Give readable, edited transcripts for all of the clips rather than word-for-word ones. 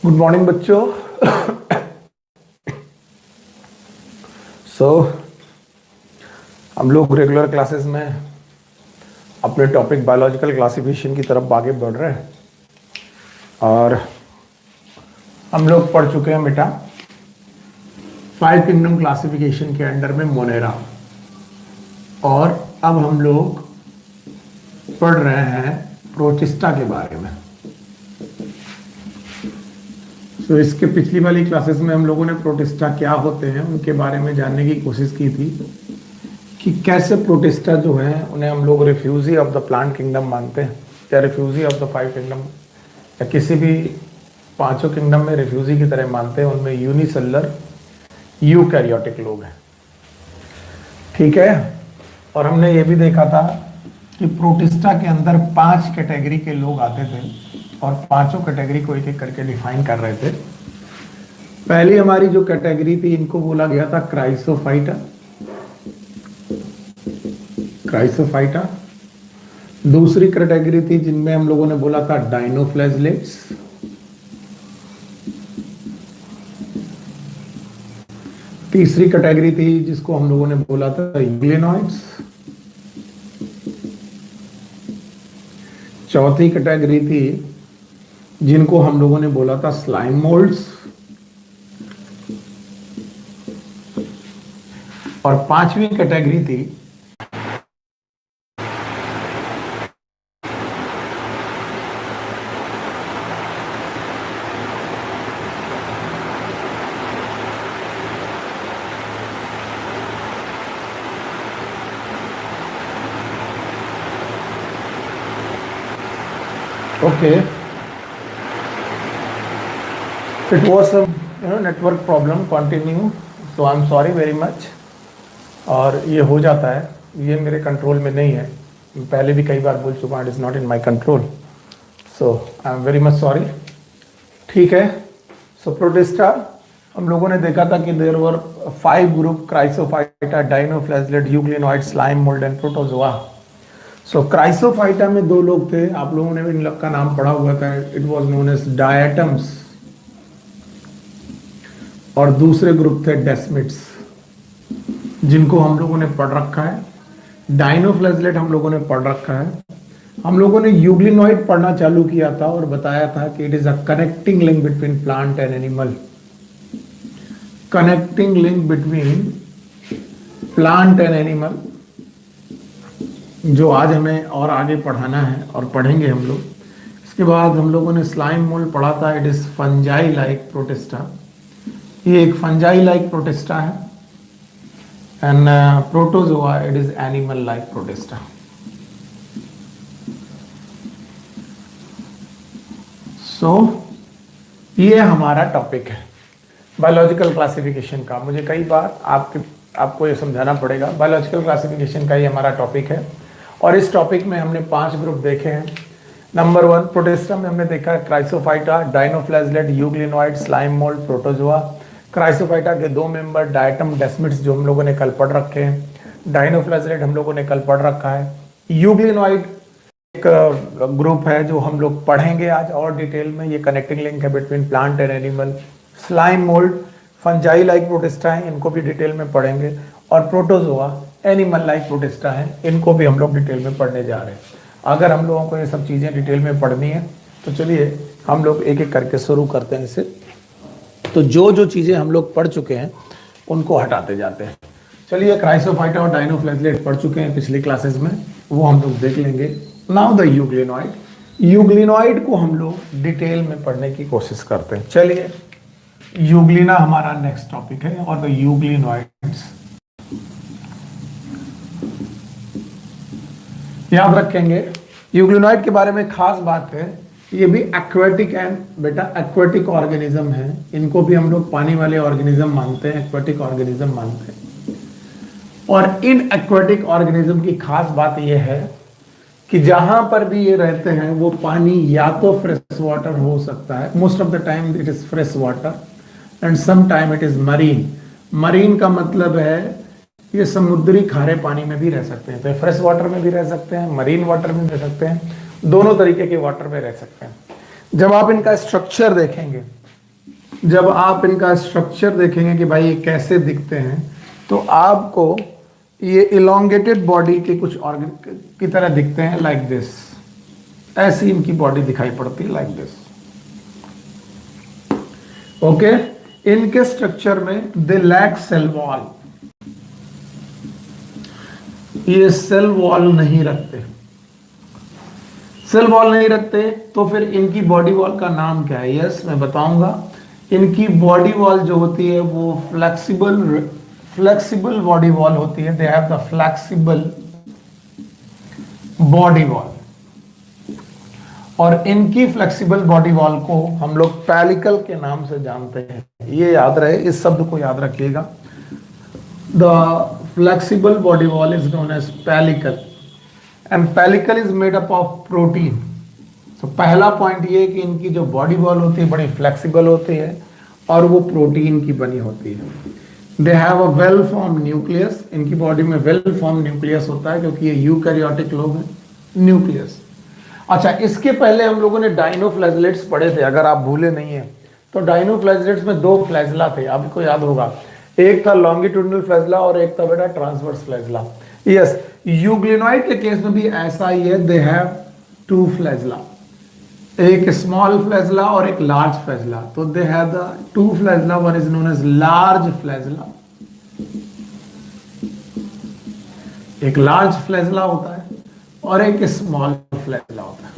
Good morning बच्चों। सो हम लोग रेगुलर क्लासेस में अपने टॉपिक बायोलॉजिकल क्लासिफिकेशन की तरफ आगे बढ़ रहे हैं और हम लोग पढ़ चुके हैं बेटा 5 किंगडम क्लासिफिकेशन के अंडर में मोनेरा, और अब हम लोग पढ़ रहे हैं प्रोटिस्टा के बारे में। तो इसके पिछली वाली क्लासेस में हम लोगों ने प्रोटिस्टा क्या होते हैं उनके बारे में जानने की कोशिश की थी कि कैसे प्रोटिस्टा जो है उन्हें हम लोग refugee of the plant kingdom मानते हैं, या रिफ्यूजी ऑफ द 5 किंगडम, या किसी भी 5 किंगडम में रिफ्यूजी की तरह मानते हैं। उनमें यूनिसेलुलर यूकैरियोटिक लोग हैं, ठीक है। और हमने ये भी देखा था कि प्रोटिस्टा के अंदर 5 कैटेगरी के लोग आते थे और 5 कैटेगरी को एक एक करके डिफाइन कर रहे थे। पहली हमारी जो कैटेगरी थी इनको बोला गया था क्राइसोफाइटा। दूसरी कैटेगरी थी जिनमें हम लोगों ने बोला था डाइनोफ्लैजलेट्स। तीसरी कैटेगरी थी जिसको हम लोगों ने बोला था यूग्लिनॉइड्स। चौथी कैटेगरी थी जिनको हम लोगों ने बोला था स्लाइम मोल्ड्स, और 5वीं कैटेगरी थी it was a network problem continue, so I'm sorry very much। और ये हो जाता है, ये मेरे कंट्रोल में नहीं है, पहले भी कई बार बोल चुका हूँ, it is not in my control, so I am very much sorry, ठीक है। सो प्रोटिस्टा हम लोगों ने देखा था कि there were 5 group: chrysophyta, dinoflagellate, euglenoid, slime mould and protozoa. So chrysophyta में 2 लोग थे, आप लोगों ने भी इन लोग का नाम पढ़ा हुआ था, it was known as diatoms, और दूसरे ग्रुप थे डेस्मिड्स जिनको हम लोगों ने पढ़ रखा है। डाइनोफ्लैजलेट हम लोगों ने पढ़ रखा है। हम लोगों ने यूग्लिनॉइड पढ़ना चालू किया था और बताया था कि it is a connecting link between plant and animal. Connecting link between plant and animal जो आज हमें और आगे पढ़ाना है और पढ़ेंगे हम लोग। इसके बाद हम लोगों ने स्लाइम मोल्ड पढ़ा था, it is fungi like protista, ये एक फंजाई लाइक प्रोटिस्टा है। And protozoa it is animal like protista. So ये हमारा टॉपिक है बायोलॉजिकल क्लासिफिकेशन का। मुझे कई बार आपको ये समझाना पड़ेगा, बायोलॉजिकल क्लासिफिकेशन का ही हमारा टॉपिक है। और इस टॉपिक में हमने 5 ग्रुप देखे हैं। नंबर 1 प्रोटिस्टा में हमने देखा है chrysophyta, dinoflagellate, euglenoid, slime mould, protozoa. Chrysophyta के 2 मेंबर डायटम, डेस्मिड्स जो हम लोगों ने कल पढ़ रखे हैं। डाइनोफ्लैजलेट हम लोगों ने कल पढ़ रखा है। यूग्लिनॉइड एक ग्रुप है जो हम लोग पढ़ेंगे आज और डिटेल में, ये कनेक्टिंग लिंक है between plant and animal. Slime mould fungi like protista है, इनको भी डिटेल में पढ़ेंगे। और प्रोटोजोआ एनिमल लाइक प्रोटिस्टा है, इनको भी हम लोग डिटेल में पढ़ने जा रहे हैं। अगर हम लोगों को ये सब चीज़ें डिटेल में पढ़नी है तो चलिए हम लोग एक एक करके शुरू करते हैं इसे। तो जो चीज़ें हम लोग पढ़ चुके हैं उनको हटाते जाते हैं। चलिए क्राइसोफाइटा और डाइनोफ्लैजलेट पढ़ चुके हैं पिछली क्लासेस में, वो हम लोग देख लेंगे। नाउ द यूग्लिनॉइड को हम लोग डिटेल में पढ़ने की कोशिश करते हैं। चलिए, यूग्लिना हमारा नेक्स्ट टॉपिक है और द यूग्लिनॉइड्स याद रखेंगे। यूग्लिनॉइड के बारे में खास बात है, ये भी एक्वेटिक एंड बेटा एक्वेटिक ऑर्गेनिज्म है। इनको भी हम लोग पानी वाले ऑर्गेनिज्म मानते हैं, एक्वेटिक ऑर्गेनिज्म मानते हैं। और इन एक्वेटिक ऑर्गेनिज्म की खास बात यह है कि जहां पर भी ये रहते हैं वो पानी या तो फ्रेश वाटर हो सकता है, most of the time it is fresh water, and some time it is marine. Marine का मतलब है ये समुद्री खारे पानी में भी रह सकते हैं, तो फ्रेश वाटर में भी रह सकते हैं, मरीन वाटर में रह सकते हैं, दोनों तरीके के वाटर में रह सकते हैं। जब आप इनका स्ट्रक्चर देखेंगे जब आप इनका स्ट्रक्चर देखेंगे कि भाई ये कैसे दिखते हैं, तो आपको ये इलोंगेटेड बॉडी के कुछ ऑर्गन की तरह दिखते हैं, लाइक दिस। ऐसी इनकी बॉडी दिखाई पड़ती है, लाइक दिस। ओके, इनके स्ट्रक्चर में दे लैक सेल वॉल, ये सेल वॉल नहीं रखते। सेल वॉल नहीं रखते तो फिर इनकी बॉडी वॉल का नाम क्या है? यस, मैं बताऊंगा। इनकी बॉडी वॉल जो होती है वो फ्लेक्सिबल बॉडी वॉल होती है। They have the flexible body wall, और इनकी फ्लेक्सिबल बॉडी वॉल को हम लोग पैलिकल के नाम से जानते हैं। ये याद रहे, इस शब्द को याद रखिएगा। The flexible body wall is known as pellicle, and pellicle is made up of protein. तो पहला पॉइंट ये कि इनकी जो बॉडी वॉल होती है बड़ी फ्लेक्सिबल होती है और वो प्रोटीन की बनी होती है। They have a well form nucleus, इनकी बॉडी में वेल फॉर्म न्यूक्लियस होता है क्योंकि ये यूकैरियोटिक लोग हैं। न्यूक्लियस। अच्छा, इसके पहले हम लोगों ने डायनोफ्लैजेलेट्स पढ़े थे, अगर आप भूले नहीं है तो। डायनोफ्लैजेलेट्स में दो फ्लैजला थे, आपको याद होगा। एक था लॉन्गिट्यूडिनल फ्लैजला और एक था बेटा ट्रांसवर्स फ्लैजला। यस, यूग्लिनोइड के केस में भी ऐसा ही है। दे हैव टू फ्लैजला, एक स्मॉल फ्लैजला और एक लार्ज फ्लैजला। तो they have the two flagella, one is known as large flagella, एक लार्ज फ्लैजला होता है और एक स्मॉल फ्लैजला होता है।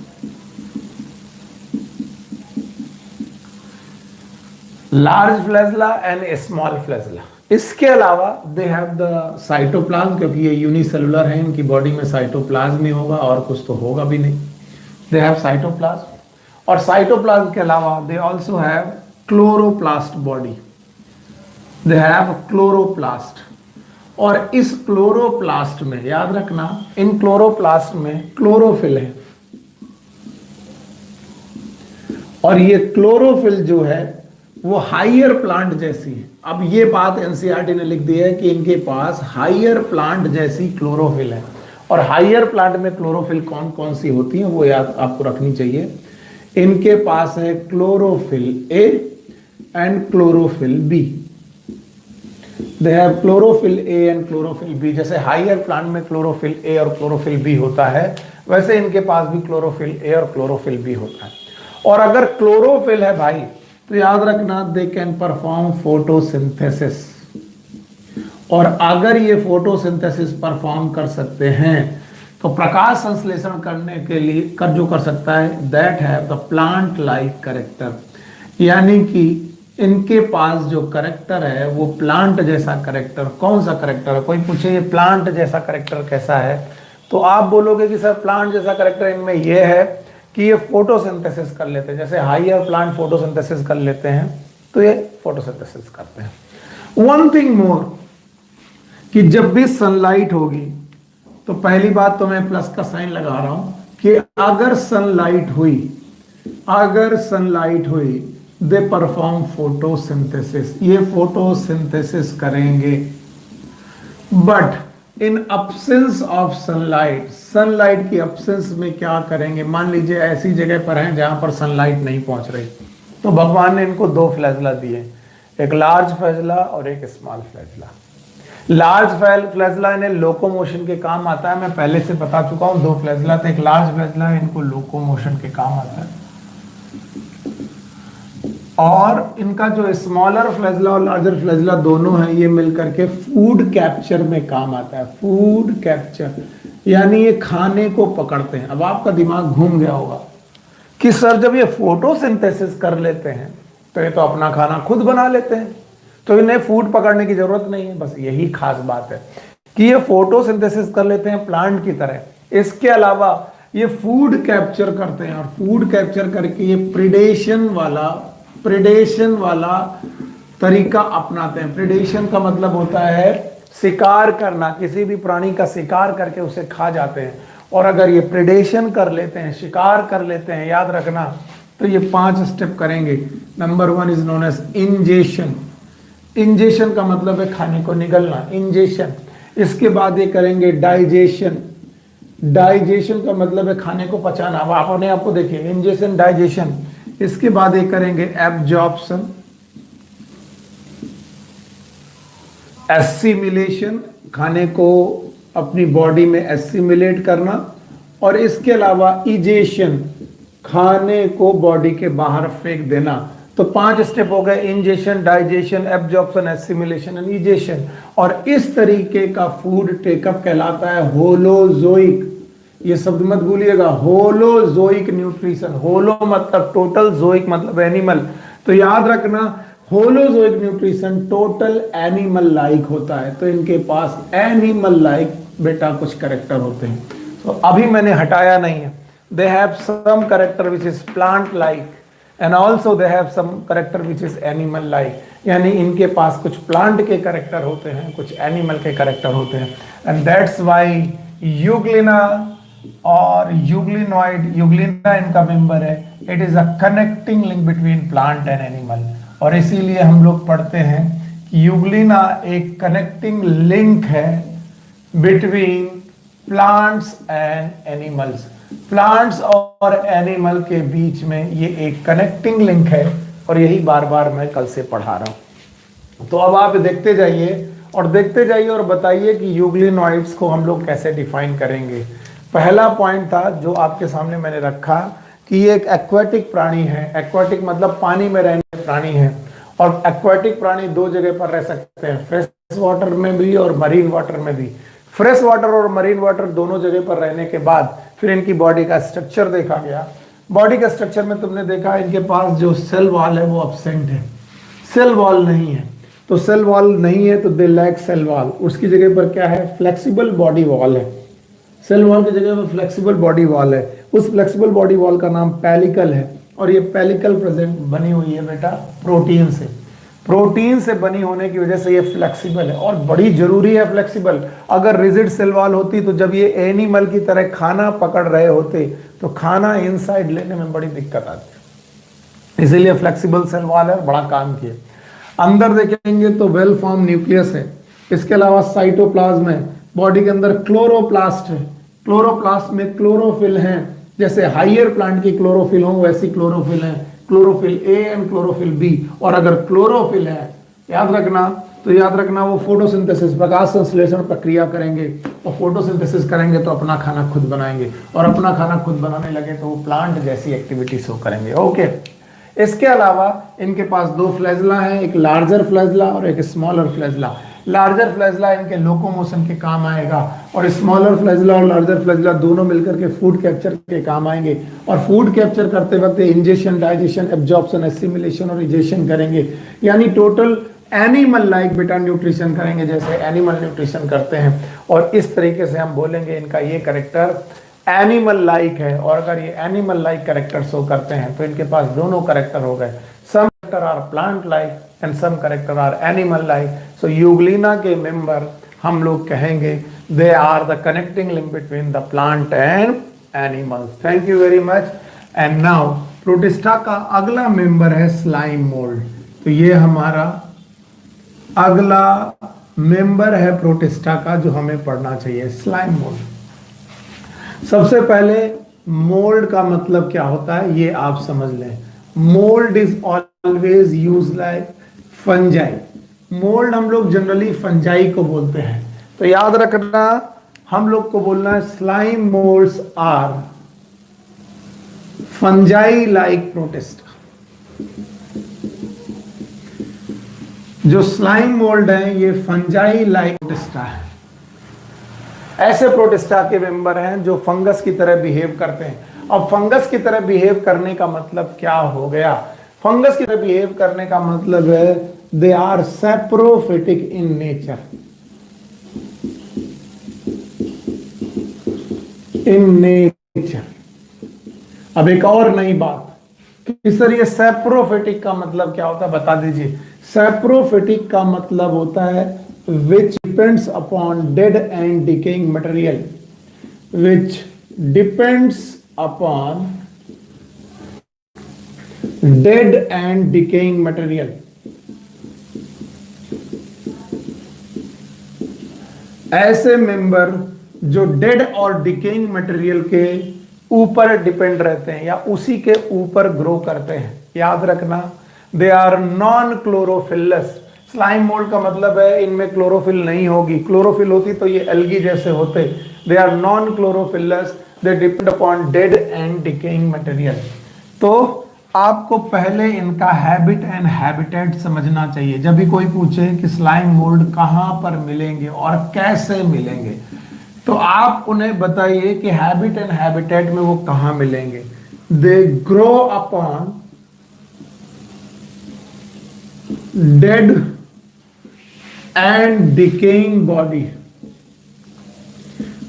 Large flagella and small flagella. इसके अलावा दे हैव द साइटोप्लाज्म, क्योंकि ये यूनिसेलुलर है, इनकी बॉडी में साइटोप्लाज्म ही होगा और कुछ तो होगा भी नहीं। दे हैव साइटोप्लाज्म, और साइटोप्लाज्म के अलावा they also have chloroplast body. They have chloroplast, और इस क्लोरोप्लास्ट में याद रखना, इन क्लोरोप्लास्ट में क्लोरोफिल है, और ये क्लोरोफिल जो है वो हाइयर प्लांट जैसी है। अब ये बात एनसीईआरटी ने लिख दी है कि इनके पास हाइयर प्लांट जैसी क्लोरोफिल है। और हाइयर प्लांट में क्लोरोफिल कौन कौन सी होती है वो याद आपको रखनी चाहिए। इनके पास है chlorophyll A and chlorophyll B. They have chlorophyll A and chlorophyll B. जैसे हाइयर प्लांट में क्लोरोफिल ए और क्लोरोफिल बी होता है, वैसे इनके पास भी क्लोरोफिल ए और क्लोरोफिल बी होता है। और अगर क्लोरोफिल है भाई, तो याद रखना दे कैन परफॉर्म फोटोसिंथेसिस, और अगर ये फोटोसिंथेसिस परफॉर्म कर सकते हैं तो प्रकाश संश्लेषण करने के लिए जो कर सकता है, that have the plant like character. यानी कि इनके पास जो कैरेक्टर है वो प्लांट जैसा कैरेक्टर। कौन सा कैरेक्टर है? कोई पूछे ये प्लांट जैसा कैरेक्टर कैसा है, तो आप बोलोगे कि सर प्लांट जैसा कैरेक्टर इनमें ये है कि ये फोटोसिंथेसिस कर लेते हैं। जैसे हाइयर प्लांट फोटोसिंथेसिस कर लेते हैं, तो ये फोटोसिंथेसिस करते हैं। वन थिंग मोर, कि जब भी सनलाइट होगी, तो पहली बात तो मैं प्लस का साइन लगा रहा हूं कि अगर सनलाइट हुई दे परफॉर्म फोटोसिंथेसिस, ये फोटोसिंथेसिस करेंगे। But in absence of sunlight, sunlight की अब्सेंस में क्या करेंगे? मान लीजिए ऐसी जगह पर हैं जहां पर सनलाइट नहीं पहुंच रही, तो भगवान ने इनको दो फ्लैजला दिए, एक लार्ज फ्लैजला और एक स्मॉल फ्लैजला। लार्ज फ्लैजला इन्हें लोकोमोशन के काम आता है, मैं पहले से बता चुका हूं। दो फ्लैजला थे, एक लार्ज फ्लैजला इनको लोकोमोशन के काम आता है, और इनका जो स्मॉलर फ्लैजला और लार्जर फ्लैजला दोनों हैं, ये मिलकर के फूड कैप्चर में काम आता है। फूड कैप्चर यानी ये खाने को पकड़ते हैं। अब आपका दिमाग घूम गया होगा कि सर जब ये फोटोसिंथेसिस कर लेते हैं तो ये तो अपना खाना खुद बना लेते हैं, तो इन्हें फूड पकड़ने की जरूरत नहीं है। बस यही खास बात है कि ये फोटोसिंथेसिस कर लेते हैं प्लांट की तरह। इसके अलावा ये फूड कैप्चर करते हैं, और फूड कैप्चर करके ये प्रिडेशन वाला तरीका अपनाते हैं। प्रिडेशन का मतलब होता है शिकार करना, किसी भी प्राणी का शिकार करके उसे खा जाते हैं। और अगर ये प्रिडेशन कर लेते हैं, शिकार कर लेते हैं, याद रखना, तो ये 5 स्टेप करेंगे। Number 1 is known as ingestion. Ingestion का मतलब है खाने को निगलना, इंजेशन। इसके बाद ये करेंगे डाइजेशन। डाइजेशन का मतलब है खाने को पचाना। अब आपने आपको देखिए इंजेशन, डाइजेशन। इसके बाद ये करेंगे एब्जॉर्प्शन। एसिमिलेशन, खाने को अपनी बॉडी में एसिमिलेट करना, और इसके अलावा इजेशन, खाने को बॉडी के बाहर फेंक देना। तो 5 स्टेप हो गए, ingestion, digestion, absorption, assimilation and egestion. और इस तरीके का फूड टेकअप कहलाता है होलोजोइक। ये शब्द मत भूलिएगा, होलोजोइक न्यूट्रिशन। होलो मतलब टोटल, जोइक मतलब एनिमल। तो याद रखना, holozoic nutrition total animal like होता है। तो इनके पास एनिमल लाइक बेटा कुछ कैरेक्टर होते हैं। तो अभी मैंने हटाया नहीं है। They have some character which is plant like and also they have some character which is animal like. यानी इनके पास कुछ प्लांट के कैरेक्टर होते हैं, कुछ एनिमल के कैरेक्टर होते हैं। एंड दैट्स वाई यूग्लिना और यूग्लिनॉइड, यूग्लिना इनका मेंबर है, it is a connecting link between plant and animal. और इसीलिए हम लोग पढ़ते हैं कि यूग्लिना एक कनेक्टिंग लिंक है between plants and animals. Plants और एनिमल के बीच में ये एक कनेक्टिंग लिंक है, और यही बार बार मैं कल से पढ़ा रहा हूं। तो अब आप देखते जाइए और बताइए कि यूग्लिनॉइड्स को हम लोग कैसे डिफाइन करेंगे। पहला पॉइंट था जो आपके सामने मैंने रखा कि ये एक एक्वाटिक प्राणी है। एक्वाटिक मतलब पानी में रहने प्राणी है, और एक्वाटिक प्राणी 2 जगह पर रह सकते हैं, फ्रेश वाटर में भी और मरीन वाटर में भी। फ्रेश वाटर और मरीन वाटर दोनों जगह पर रहने के बाद फिर इनकी बॉडी का स्ट्रक्चर देखा गया। बॉडी का स्ट्रक्चर में तुमने देखा इनके पास जो सेल वॉल है वो एब्सेंट है, सेल वॉल नहीं है। तो सेल वॉल नहीं है तो दे लैक सेल वॉल। उसकी जगह पर क्या है, फ्लेक्सिबल बॉडी वॉल है। सेल वॉल की जगह पर फ्लेक्सिबल बॉडी वॉल है। उस फ्लेक्सिबल बॉडी वॉल का नाम पेलिकल है, और ये पेलिकल प्रेजेंट बनी हुई है बेटा प्रोटीन से। प्रोटीन से बनी होने की वजह से ये फ्लेक्सिबल है, और बड़ी जरूरी है फ्लेक्सिबल। अगर रिजिड सेल वॉल होती तो जब ये एनिमल की तरह खाना पकड़ रहे होते तो खाना इनसाइड लेने में बड़ी दिक्कत आती। इसीलिए फ्लेक्सिबल सेल वॉल है, बड़ा काम किया। अंदर देखेंगे तो वेल फॉर्म न्यूक्लियस है। इसके अलावा साइटोप्लाज्म है। बॉडी के अंदर क्लोरोप्लास्ट है। क्लोरोप्लास्ट में क्लोरोफिल हैं, जैसे हाइयर प्लांट की क्लोरोफिल हो वैसी क्लोरोफिल है, chlorophyll A and chlorophyll B. और अगर क्लोरोफिल है, याद रखना वो फोटोसिंथेसिस, प्रकाश संश्लेषण प्रक्रिया करेंगे, और फोटोसिंथेसिस करेंगे तो अपना खाना खुद बनाएंगे, और अपना खाना खुद बनाने लगे तो वो प्लांट जैसी एक्टिविटी शो करेंगे। ओके, इसके अलावा इनके पास 2 फ्लैजला हैं, एक लार्जर फ्लैजला और एक स्मॉलर फ्लैजला। लार्जर फ्लैजला इनके लोकोमोशन के काम आएगा, और स्मॉलर फ्लैजला और लार्जर फ्लैजला दोनों मिलकर के फूड कैप्चर के काम आएंगे। और फूड कैप्चर करते वक्त इंजेशन, डाइजेशन, एब्जॉर्प्शन, एसिमिलेशन और इजेशन करेंगे। यानी टोटल एनिमल लाइक बेटा न्यूट्रिशन करेंगे, जैसे एनिमल न्यूट्रिशन करते हैं। और इस तरीके से हम बोलेंगे इनका ये कैरेक्टर एनिमल लाइक है। और अगर ये एनिमल लाइक कैरेक्टर शो करते हैं तो इनके पास दोनों कैरेक्टर हो गए, some character are plant like and some character are animal like. So Euglena के मेंबर हम लोग कहेंगे they are the connecting link between the plant and animals. Thank you very much. And now Protista का अगला member है slime mould. तो ये हमारा अगला मेंबर है प्रोटिस्टा का जो हमें पढ़ना चाहिए, स्लाइम मोल्ड। सबसे पहले मोल्ड का मतलब क्या होता है ये आप समझ लें। Mould is always use like fungi. Mould हम लोग जनरली फंजाई को बोलते हैं, तो याद रखना हम लोग को बोलना है slime moulds are fungi like Protista. जो स्लाइम मोल्ड है ये फंजाई लाइक प्रोटिस्टा है। ऐसे प्रोटिस्टा के मेंबर हैं जो फंगस की तरह बिहेव करते हैं। अब फंगस की तरह बिहेव करने का मतलब क्या हो गया? फंगस की तरह बिहेव करने का मतलब है they are saprophytic in nature. In nature. अब एक और नई बात कि सर ये सैप्रोफिटिक का मतलब क्या होता है बता दीजिए। सैप्रोफिटिक का मतलब होता है which depends upon dead and decaying material, which depends upon dead and decaying material। ऐसे मेंबर जो डेड और डिकेइंग मटेरियल के ऊपर डिपेंड रहते हैं या उसी के ऊपर ग्रो करते हैं, याद रखना they are non chlorophyllous. Slime mould का मतलब है इनमें क्लोरोफिल नहीं होगी, क्लोरोफिल होती तो ये एल्गी जैसे होते। They are non chlorophyllous, they depend upon dead and decaying material. तो आपको पहले इनका हैबिट एंड हैबिटेट समझना चाहिए। जब भी कोई पूछे कि स्लाइम मोल्ड कहां पर मिलेंगे और कैसे मिलेंगे, तो आप उन्हें बताइए कि हैबिट एंड हैबिटेट में वो कहां मिलेंगे। They grow upon dead and decaying body,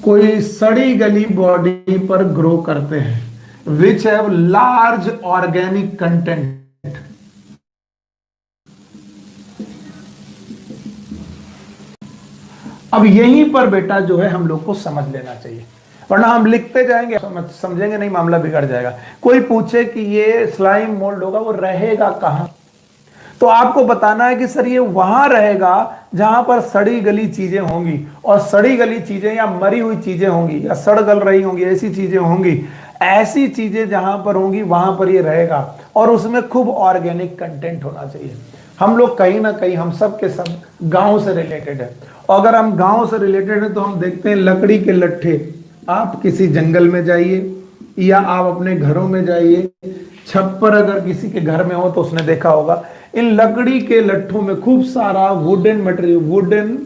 कोई सड़ी गली बॉडी पर ग्रो करते हैं, which have large organic content. अब यहीं पर बेटा जो है हम लोग को समझ लेना चाहिए, वरना हम लिखते जाएंगे समझेंगे नहीं, मामला बिगड़ जाएगा। कोई पूछे कि ये स्लाइम मोल्ड होगा, वो रहेगा कहां, तो आपको बताना है कि सर ये वहां रहेगा जहां पर सड़ी गली चीजें होंगी, और सड़ी गली चीजें या मरी हुई चीजें होंगी या सड़ गल रही होंगी, ऐसी चीजें होंगी, ऐसी चीजें जहां पर होंगी वहां पर ये रहेगा, और उसमें खूब ऑर्गेनिक कंटेंट होना चाहिए। हम लोग कहीं ना कहीं, हम सब के सब गांव से रिलेटेड है, और अगर हम गांव से रिलेटेड है तो हम देखते हैं लकड़ी के लट्ठे। आप किसी जंगल में जाइए या आप अपने घरों में जाइए, छप्पर अगर किसी के घर में हो तो उसने देखा होगा, इन लकड़ी के लट्ठों में खूब सारा वुडन मटेरियल, वुडन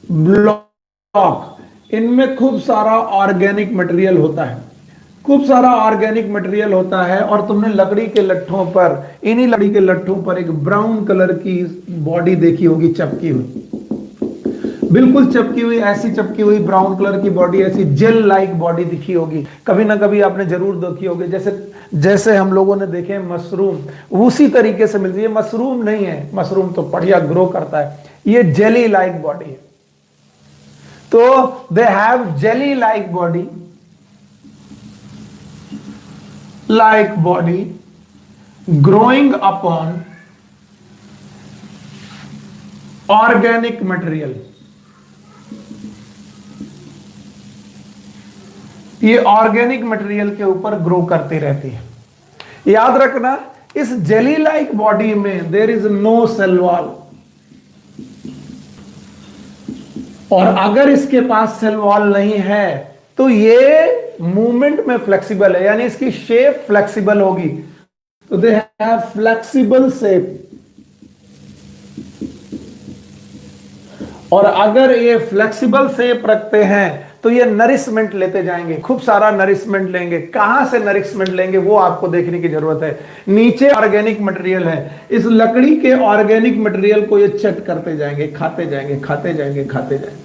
ब्लॉक, इनमें खूब सारा ऑर्गेनिक मटेरियल होता है, खूब सारा ऑर्गेनिक मटेरियल होता है। और तुमने लकड़ी के लट्ठों पर, इन्हीं लकड़ी के लट्ठों पर एक ब्राउन कलर की बॉडी देखी होगी, चपकी हुई, बिल्कुल चपकी हुई, ऐसी चपकी हुई ब्राउन कलर की बॉडी, ऐसी जेल लाइक बॉडी दिखी होगी। कभी ना कभी आपने जरूर देखी होगी, जैसे हम लोगों ने देखे मशरूम, उसी तरीके से मिलती है। मशरूम नहीं है, मशरूम तो बढ़िया ग्रो करता है, ये जेली लाइक बॉडी है। तो they have jelly like body, growing upon organic material। ये ऑर्गेनिक मटेरियल के ऊपर ग्रो करती रहती है। याद रखना, इस जेली लाइक बॉडी में there is no cell wall, और अगर इसके पास सेल वॉल नहीं है तो ये मूवमेंट में फ्लेक्सिबल है, यानी इसकी शेप फ्लेक्सिबल होगी। तो दे हैव फ्लेक्सिबल शेप, और अगर ये फ्लेक्सिबल शेप रखते हैं तो ये नरिशमेंट लेते जाएंगे, खूब सारा नरिशमेंट लेंगे। कहां से नरिशमेंट लेंगे वो आपको देखने की जरूरत है। नीचे ऑर्गेनिक मटेरियल है, इस लकड़ी के ऑर्गेनिक मटेरियल को ये चट करते जाएंगे, खाते जाएंगे, खाते जाएंगे, खाते जाएंगे।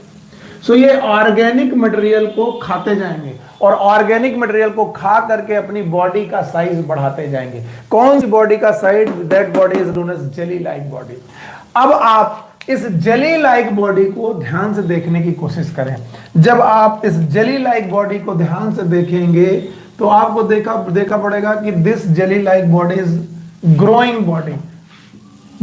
सो ये ऑर्गेनिक मटेरियल को खाते जाएंगे, और ऑर्गेनिक मटेरियल को खा करके अपनी बॉडी का साइज बढ़ाते जाएंगे। कौन सी बॉडी का size? That body is known as jelly like body. अब आप इस जेली लाइक बॉडी को ध्यान से देखने की कोशिश करें। जब आप इस जेली लाइक बॉडी को ध्यान से देखेंगे तो आपको देखा पड़ेगा कि this jelly like body is growing body,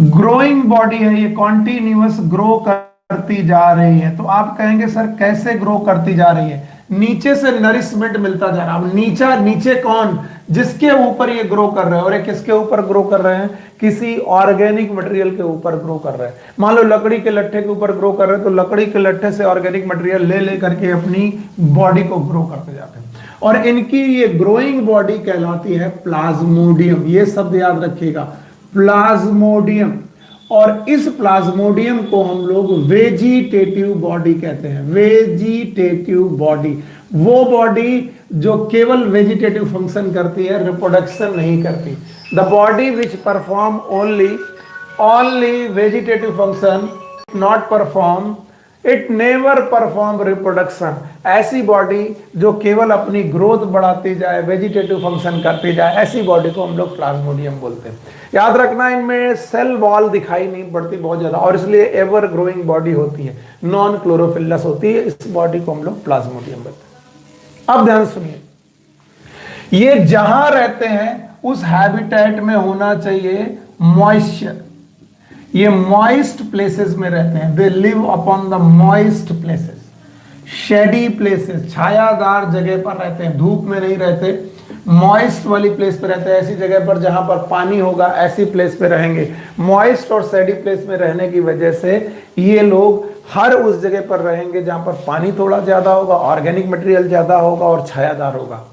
growing body है, ये कॉन्टिन्यूअस ग्रो करती जा रही है। तो आप कहेंगे सर कैसे ग्रो करती जा रही है? नीचे से नरिशमेंट मिलता जा रहा है। अब नीचे कौन? जिसके ऊपर ये ग्रो कर रहे हैं, और ये किसके ऊपर ग्रो कर रहे हैं? किसी ऑर्गेनिक मटेरियल के ऊपर ग्रो कर रहे हैं। मान लो लकड़ी के लट्ठे के ऊपर ग्रो कर रहे हैं, तो लकड़ी के लट्ठे से ऑर्गेनिक मटेरियल ले करके अपनी बॉडी को ग्रो करते जाते हैं, और इनकी ये ग्रोइंग बॉडी कहलाती है प्लाज्मोडियम। ये शब्द याद रखिएगा, प्लाज्मोडियम। और इस प्लाज्मोडियम को हम लोग वेजिटेटिव बॉडी कहते हैं। वेजिटेटिव बॉडी, वो बॉडी जो केवल वेजिटेटिव फंक्शन करती है, रिप्रोडक्शन नहीं करती। The body which perform only vegetative function, not perform, it never perform reproduction. ऐसी बॉडी जो केवल अपनी ग्रोथ बढ़ाती जाए, वेजिटेटिव फंक्शन करती जाए, ऐसी बॉडी को हम लोग प्लाज्मोडियम बोलते हैं। याद रखना, इनमें सेल वॉल दिखाई नहीं पड़ती बहुत ज्यादा, और इसलिए एवर ग्रोइंग बॉडी होती है, नॉन क्लोरोफिलस होती है। इस बॉडी को हम लोग प्लाज्मोडियम बोलते हैं। अब ध्यान सुनिए, ये जहां रहते हैं उस हैबिटेट में होना चाहिए मॉइस्चर। ये मॉइस्ट प्लेसेस में रहते हैं, they live upon the moist places. Shady places, छायादार जगह पर रहते हैं, धूप में नहीं रहते, मॉइस्ट वाली प्लेस पे रहते हैं, ऐसी जगह पर जहां पर पानी होगा ऐसी प्लेस पे रहेंगे। मॉइस्ट और शेडी प्लेस में रहने की वजह से ये लोग हर उस जगह पर रहेंगे जहां पर पानी थोड़ा ज्यादा होगा, ऑर्गेनिक मटेरियल ज्यादा होगा और छायादार होगा।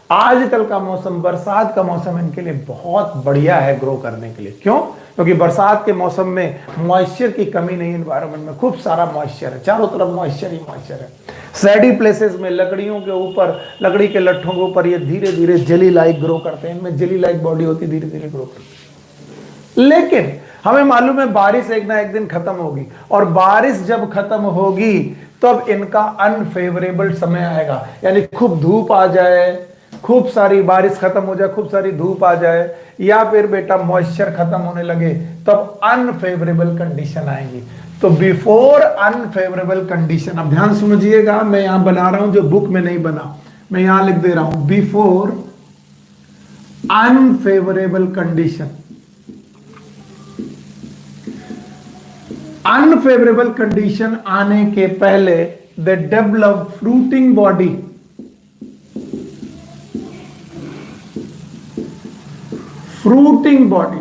आजकल का मौसम, बरसात का मौसम इनके लिए बहुत बढ़िया है ग्रो करने के लिए। क्यों? क्योंकि बरसात के मौसम में मॉइस्चर की कमी नहीं, एनवायरनमेंट में खूब सारा मॉइस्चर है, चारों तरफ मॉइस्चर ही मॉइस्चर है। सैडी प्लेसेस में लकड़ियों के ऊपर, लकड़ी के लट्ठों के ऊपर ये धीरे धीरे जेली लाइक ग्रो करते हैं, इनमें जेली लाइक बॉडी होती है, धीरे धीरे ग्रो करती है। लेकिन हमें मालूम है बारिश एक ना एक दिन खत्म होगी, और बारिश जब खत्म होगी तब इनका अनफेवरेबल समय आएगा, यानी खूब धूप आ जाए, खूब सारी बारिश खत्म हो जाए, खूब सारी धूप आ जाए, या फिर बेटा मॉइस्चर खत्म होने लगे, तब अनफेवरेबल कंडीशन आएगी। तो बिफोर अनफेवरेबल कंडीशन, अब ध्यान समझिएगा, मैं यहां बना रहा हूं जो बुक में नहीं बना, मैं यहां लिख दे रहा हूं, before unfavourable condition. Unfavourable condition आने के पहले they develop fruiting body. Fruiting body,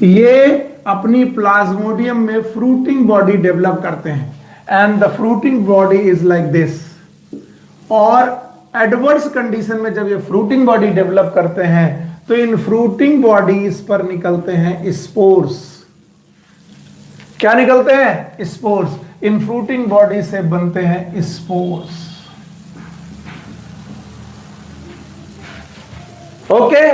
ये अपनी प्लाज्मोडियम में फ्रूटिंग बॉडी डेवलप करते हैं, and the fruiting body is like this. और एडवर्स कंडीशन में जब ये फ्रूटिंग बॉडी डेवलप करते हैं तो इन फ्रूटिंग बॉडीज पर निकलते हैं स्पोर्स। क्या निकलते हैं? स्पोर्स। इन फ्रूटिंग बॉडी से बनते हैं स्पोर्स। ओके,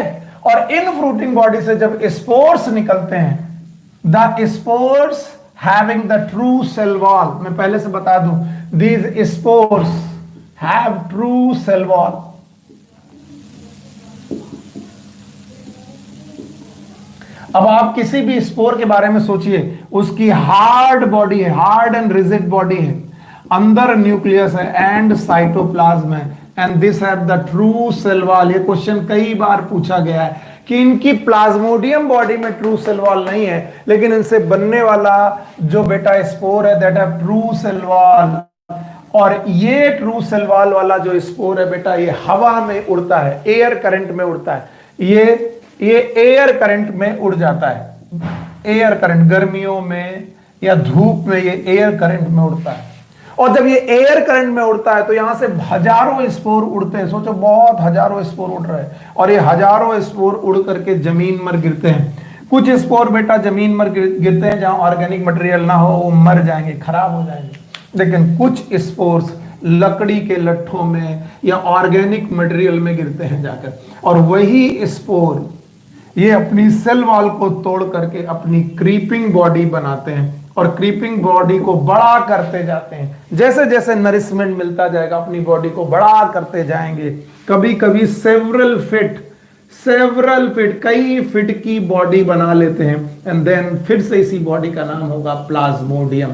और इन फ्रूटिंग बॉडी से जब स्पोर्स निकलते हैं, the spores having the true cell wall, मैं पहले से बता दूं, these spores have true cell wall. अब आप किसी भी स्पोर के बारे में सोचिए, उसकी हार्ड बॉडी है, हार्ड एंड रिजिड बॉडी है, अंदर न्यूक्लियस है एंड साइटोप्लाज्म है, and this have the true cell wall. ये क्वेश्चन कई बार पूछा गया है कि इनकी प्लाज्मोडियम बॉडी में ट्रू सेल वॉल नहीं है, लेकिन इनसे बनने वाला जो बेटा स्पोर है that have true cell wall. और ये ट्रू सेल वॉल वाला जो स्पोर है बेटा, ये हवा में उड़ता है, एयर करंट में उड़ता है, ये एयर करंट में उड़ जाता है। एयर करंट, गर्मियों में या धूप में ये एयर करंट में उड़ता है। और जब ये एयर करंट में उड़ता है तो यहां से हजारों स्पोर उड़ते हैं, सोचो बहुत हजारों स्पोर उड़ रहे हैं, और ये हजारों स्पोर उड़ करके जमीन पर गिरते हैं। कुछ स्पोर बेटा जमीन पर गिरते हैं जहां ऑर्गेनिक मटेरियल ना हो, वो मर जाएंगे, खराब हो जाएंगे। लेकिन कुछ स्पोर्स लकड़ी के लट्ठों में या ऑर्गेनिक मटेरियल में गिरते हैं जाकर, और वही स्पोर ये अपनी सेल वॉल को तोड़ करके अपनी क्रीपिंग बॉडी बनाते हैं, और क्रीपिंग बॉडी को बड़ा करते जाते हैं। जैसे जैसे नरिशमेंट मिलता जाएगा अपनी बॉडी को बड़ा करते जाएंगे। कभी कभी सेवरल फीट, कई फीट की बॉडी बना लेते हैं, एंड देन फिर से इसी बॉडी का नाम होगा प्लाज्मोडियम।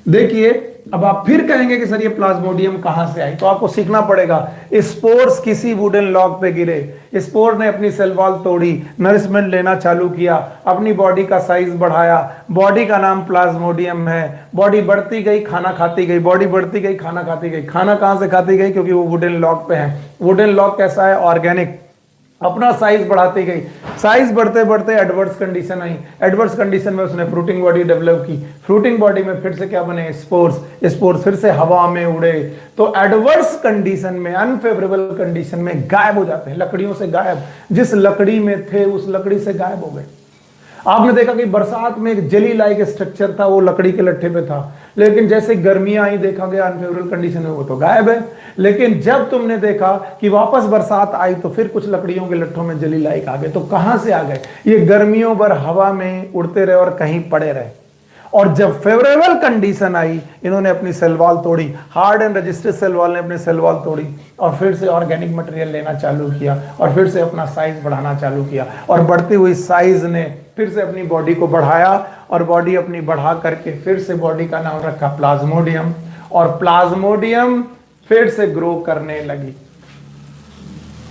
देखिए, अब आप फिर कहेंगे कि सर ये प्लाज्मोडियम कहां से आई, तो आपको सीखना पड़ेगा। स्पोर्स किसी वुडन लॉग पे गिरे, स्पोर ने अपनी सेल वॉल तोड़ी, नरिशमेंट लेना चालू किया, अपनी बॉडी का साइज बढ़ाया, बॉडी का नाम प्लाज्मोडियम है। बॉडी बढ़ती गई, खाना खाती गई, बॉडी बढ़ती गई, खाना खाती गई। खाना कहां से खाती गई? क्योंकि वो वुडन लॉग पे है। वुडन लॉग कैसा है? ऑर्गेनिक। अपना साइज बढ़ाती गई, साइज बढ़ते बढ़ते एडवर्स कंडीशन आई, एडवर्स कंडीशन में उसने फ्रूटिंग बॉडी डेवलप की, फ्रूटिंग बॉडी में फिर से क्या बने? स्पोर्स, स्पोर्स फिर से हवा में उड़े। तो एडवर्स कंडीशन में, अनफेवरेबल कंडीशन में गायब हो जाते हैं, लकड़ियों से गायब। जिस लकड़ी में थे उस लकड़ी से गायब हो गए। आपने देखा कि बरसात में एक जेली लाइक स्ट्रक्चर था, वो लकड़ी के लट्ठे पे था, लेकिन जैसे गर्मियां आई देखा गया अनफेवरेबल कंडीशन में वो तो गायब है। लेकिन जब तुमने देखा कि वापस बरसात आई तो फिर कुछ लकड़ियों के लट्ठों में जेली लाइक आ गए। तो कहां से आ गए? ये गर्मियों भर हवा में उड़ते रहे और कहीं पड़े रहे, और जब फेवरेबल कंडीशन आई इन्होंने अपनी सेल वॉल तोड़ी, hard and registered cell wall ने अपनी सेल वॉल तोड़ी, और फिर से ऑर्गेनिक मटेरियल लेना चालू किया, और फिर से अपना साइज बढ़ाना चालू किया, और बढ़ती हुई साइज ने फिर से अपनी बॉडी को बढ़ाया, और बॉडी अपनी बढ़ा करके फिर से बॉडी का नाम रखा प्लाज्मोडियम, और प्लाज्मोडियम फिर से ग्रो करने लगी।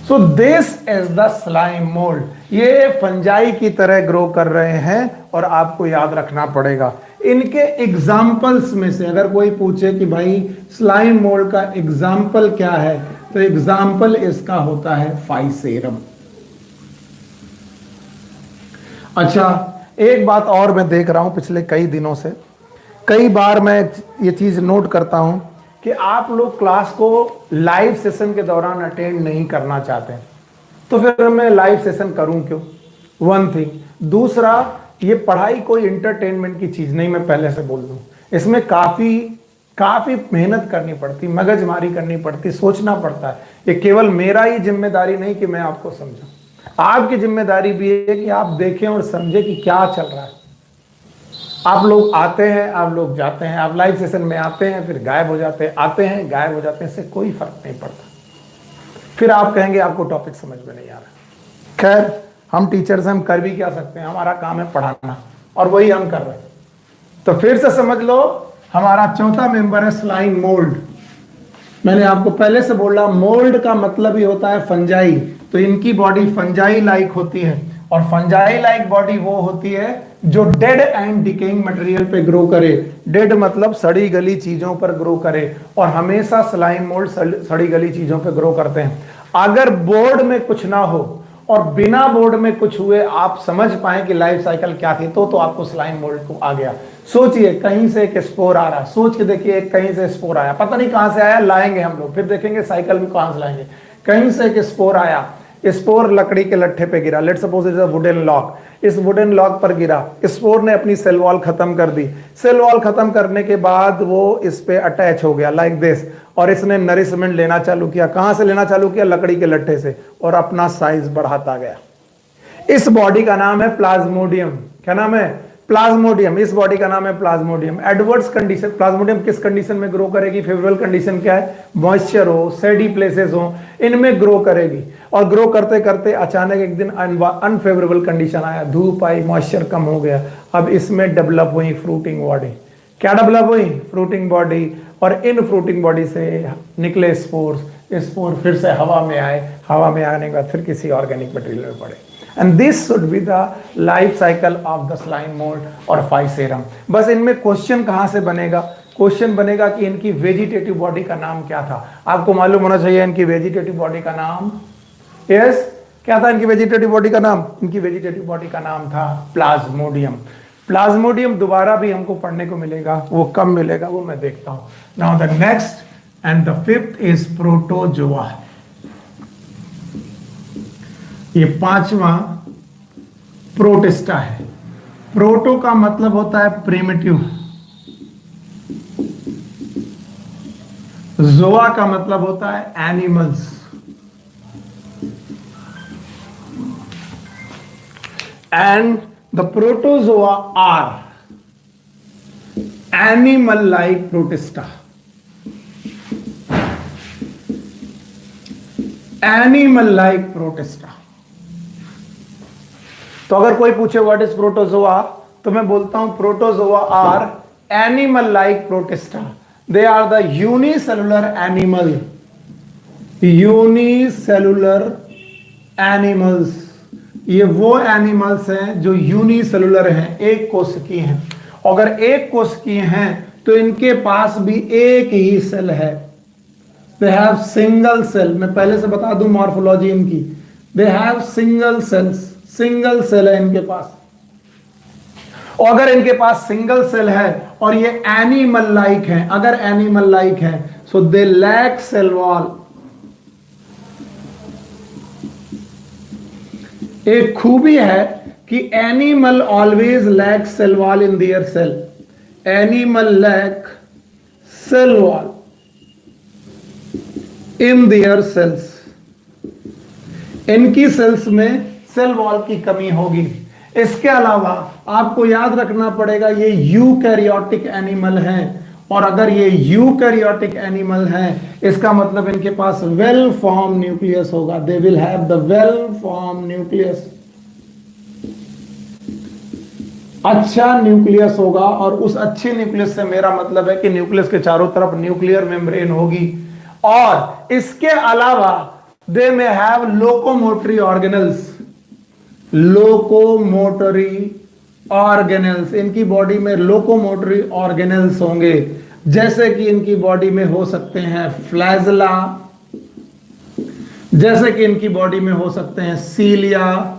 So this is the slime mould. ये फंजाई की तरह ग्रो कर रहे हैं, और आपको याद रखना पड़ेगा इनके एग्जाम्पल्स में से अगर कोई पूछे कि भाई स्लाइम मोल्ड का एग्जाम्पल क्या है, तो एग्जाम्पल इसका होता है फाइसेरम। अच्छा, एक बात और मैं देख रहा हूं पिछले कई दिनों से, कई बार मैं ये चीज नोट करता हूं कि आप लोग क्लास को लाइव सेशन के दौरान अटेंड नहीं करना चाहते, तो फिर मैं लाइव सेशन करूं क्यों? One thing. दूसरा, ये पढ़ाई कोई इंटरटेनमेंट की चीज नहीं, मैं पहले से बोल दूं। इसमें काफी मेहनत करनी पड़ती, मगजमारी करनी पड़ती, सोचना पड़ता है। ये केवल मेरा ही जिम्मेदारी नहीं कि मैं आपको समझाऊं, आपकी जिम्मेदारी भी है कि आप देखें और समझें कि क्या चल रहा है। आप लोग आते हैं, आप लोग जाते हैं, आप लाइव सेशन में आते हैं फिर गायब हो जाते हैं, आते हैं गायब हो जाते हैं, इससे कोई फर्क नहीं पड़ता। फिर आप कहेंगे आपको टॉपिक समझ में नहीं आ रहा। खैर, हम टीचर्स हैं, हम कर भी क्या सकते हैं, हमारा काम है पढ़ाना, और वही हम कर रहे हैं। तो फिर से समझ लो, हमारा चौथा मेंबर है स्लाइम मोल्ड। मैंने आपको पहले से बोला, मोल्ड का मतलब ही होता है फंजाई, तो इनकी बॉडी फंजाई लाइक होती है, और फंजाई लाइक बॉडी वो होती है जो डेड एंड डिकेइंग मटेरियल पे ग्रो करे। डेड मतलब सड़ी गली चीजों पर ग्रो करे, और हमेशा स्लाइम मोल्ड सड़ी गली चीजों पे ग्रो करते हैं। अगर बोर्ड में कुछ ना हो और बिना बोर्ड में कुछ हुए आप समझ पाए कि लाइफ साइकिल क्या थी, तो आपको स्लाइम मोल्ड को आ गया। सोचिए, कहीं से एक स्पोर आ रहा है, सोच के देखिए, कहीं से स्पोर आया, पता नहीं कहां से आया, लाएंगे हम लोग, फिर देखेंगे साइकिल में कहां से लाएंगे। कहीं से एक स्पोर आया, स्पोर लकड़ी के लट्ठे पे गिरा, let's suppose it is a wooden lock, इस वुडन लॉक पर गिरा, स्पोर ने अपनी सेल वॉल खत्म कर दी। सेल वॉल खत्म करने के बाद वो इस पे अटैच हो गया लाइक दिस, और इसने नरिशमेंट लेना चालू किया। कहां से लेना चालू किया? लकड़ी के लट्ठे से, और अपना साइज बढ़ाता गया। इस बॉडी का नाम है प्लाज्मोडियम। क्या नाम है? प्लाज्मोडियम। इस बॉडी का नाम है प्लाज्मोडियम। एडवर्स कंडीशन, प्लाज्मोडियम किस कंडीशन में ग्रो करेगी? फेवरेबल कंडीशन क्या है? मॉइस्चर हो, सैडी प्लेसेस हो, इनमें ग्रो करेगी। और ग्रो करते करते अचानक एक दिन अनफेवरेबल कंडीशन आया, धूप आई, मॉइस्चर कम हो गया। अब इसमें डेवलप हुई फ्रूटिंग बॉडी। क्या डेवलप हुई? Fruiting body. और इन फ्रूटिंग बॉडी से निकले स्पोर्स, स्पोर फिर से हवा में आए, हवा में आने के बाद फिर किसी ऑर्गेनिक मटेरियल में पड़े। And this should be the life cycle of the slime mould और फाइसेरम। बस इनमें क्वेश्चन कहां से बनेगा? क्वेश्चन बनेगा कि इनकी वेजिटेटिव बॉडी का नाम क्या था। आपको मालूम होना चाहिए इनकी वेजिटेटिव बॉडी का नाम। यस, क्या था इनकी वेजिटेटिव बॉडी का नाम? इनकी वेजिटेटिव बॉडी का नाम था प्लाज्मोडियम। प्लाज्मोडियम दोबारा भी हमको पढ़ने को मिलेगा, वो कब मिलेगा वो मैं देखता हूं। Now the next and the fifth is protozoa. ये पांचवा प्रोटिस्टा है। प्रोटो का मतलब होता है प्रिमिटिव, जोआ का मतलब होता है animals, and the protozoa are animal like protista. Animal like protista. तो अगर कोई पूछे व्हाट इज प्रोटोजोआ, तो मैं बोलता हूं protozoa are animal like protista. They are the unicellular animal, unicellular animals. ये वो एनिमल्स हैं जो यूनिसेलुलर हैं, एक कोशिकीय हैं। अगर एक कोशिकीय हैं तो इनके पास भी एक ही सेल है। They have single cell. मैं पहले से बता दूं मॉर्फोलॉजी इनकी। They have single cells, single cell है इनके पास। और अगर इनके पास सिंगल सेल है और ये एनिमल लाइक हैं, अगर एनिमल लाइक हैं, so they lack cell wall. एक खूबी है कि animal always lack cell wall in their cell. Animal lack cell wall in their cells. इनकी सेल्स में सेल वॉल की कमी होगी। इसके अलावा आपको याद रखना पड़ेगा ये यूकैरियोटिक एनिमल हैं, और अगर ये यूकैरियोटिक एनिमल हैं, इसका मतलब इनके पास वेल फॉर्म न्यूक्लियस होगा। They will have the well form nucleus. अच्छा न्यूक्लियस होगा, और उस अच्छे न्यूक्लियस से मेरा मतलब है कि न्यूक्लियस के चारों तरफ न्यूक्लियर मेम्ब्रेन होगी। और इसके अलावा they may have locomotory organelles, locomotory organelles, इनकी बॉडी में लोकोमोटरी ऑर्गेनल्स होंगे, जैसे कि इनकी बॉडी में हो सकते हैं फ्लैजला, जैसे कि इनकी बॉडी में हो सकते हैं सीलिया,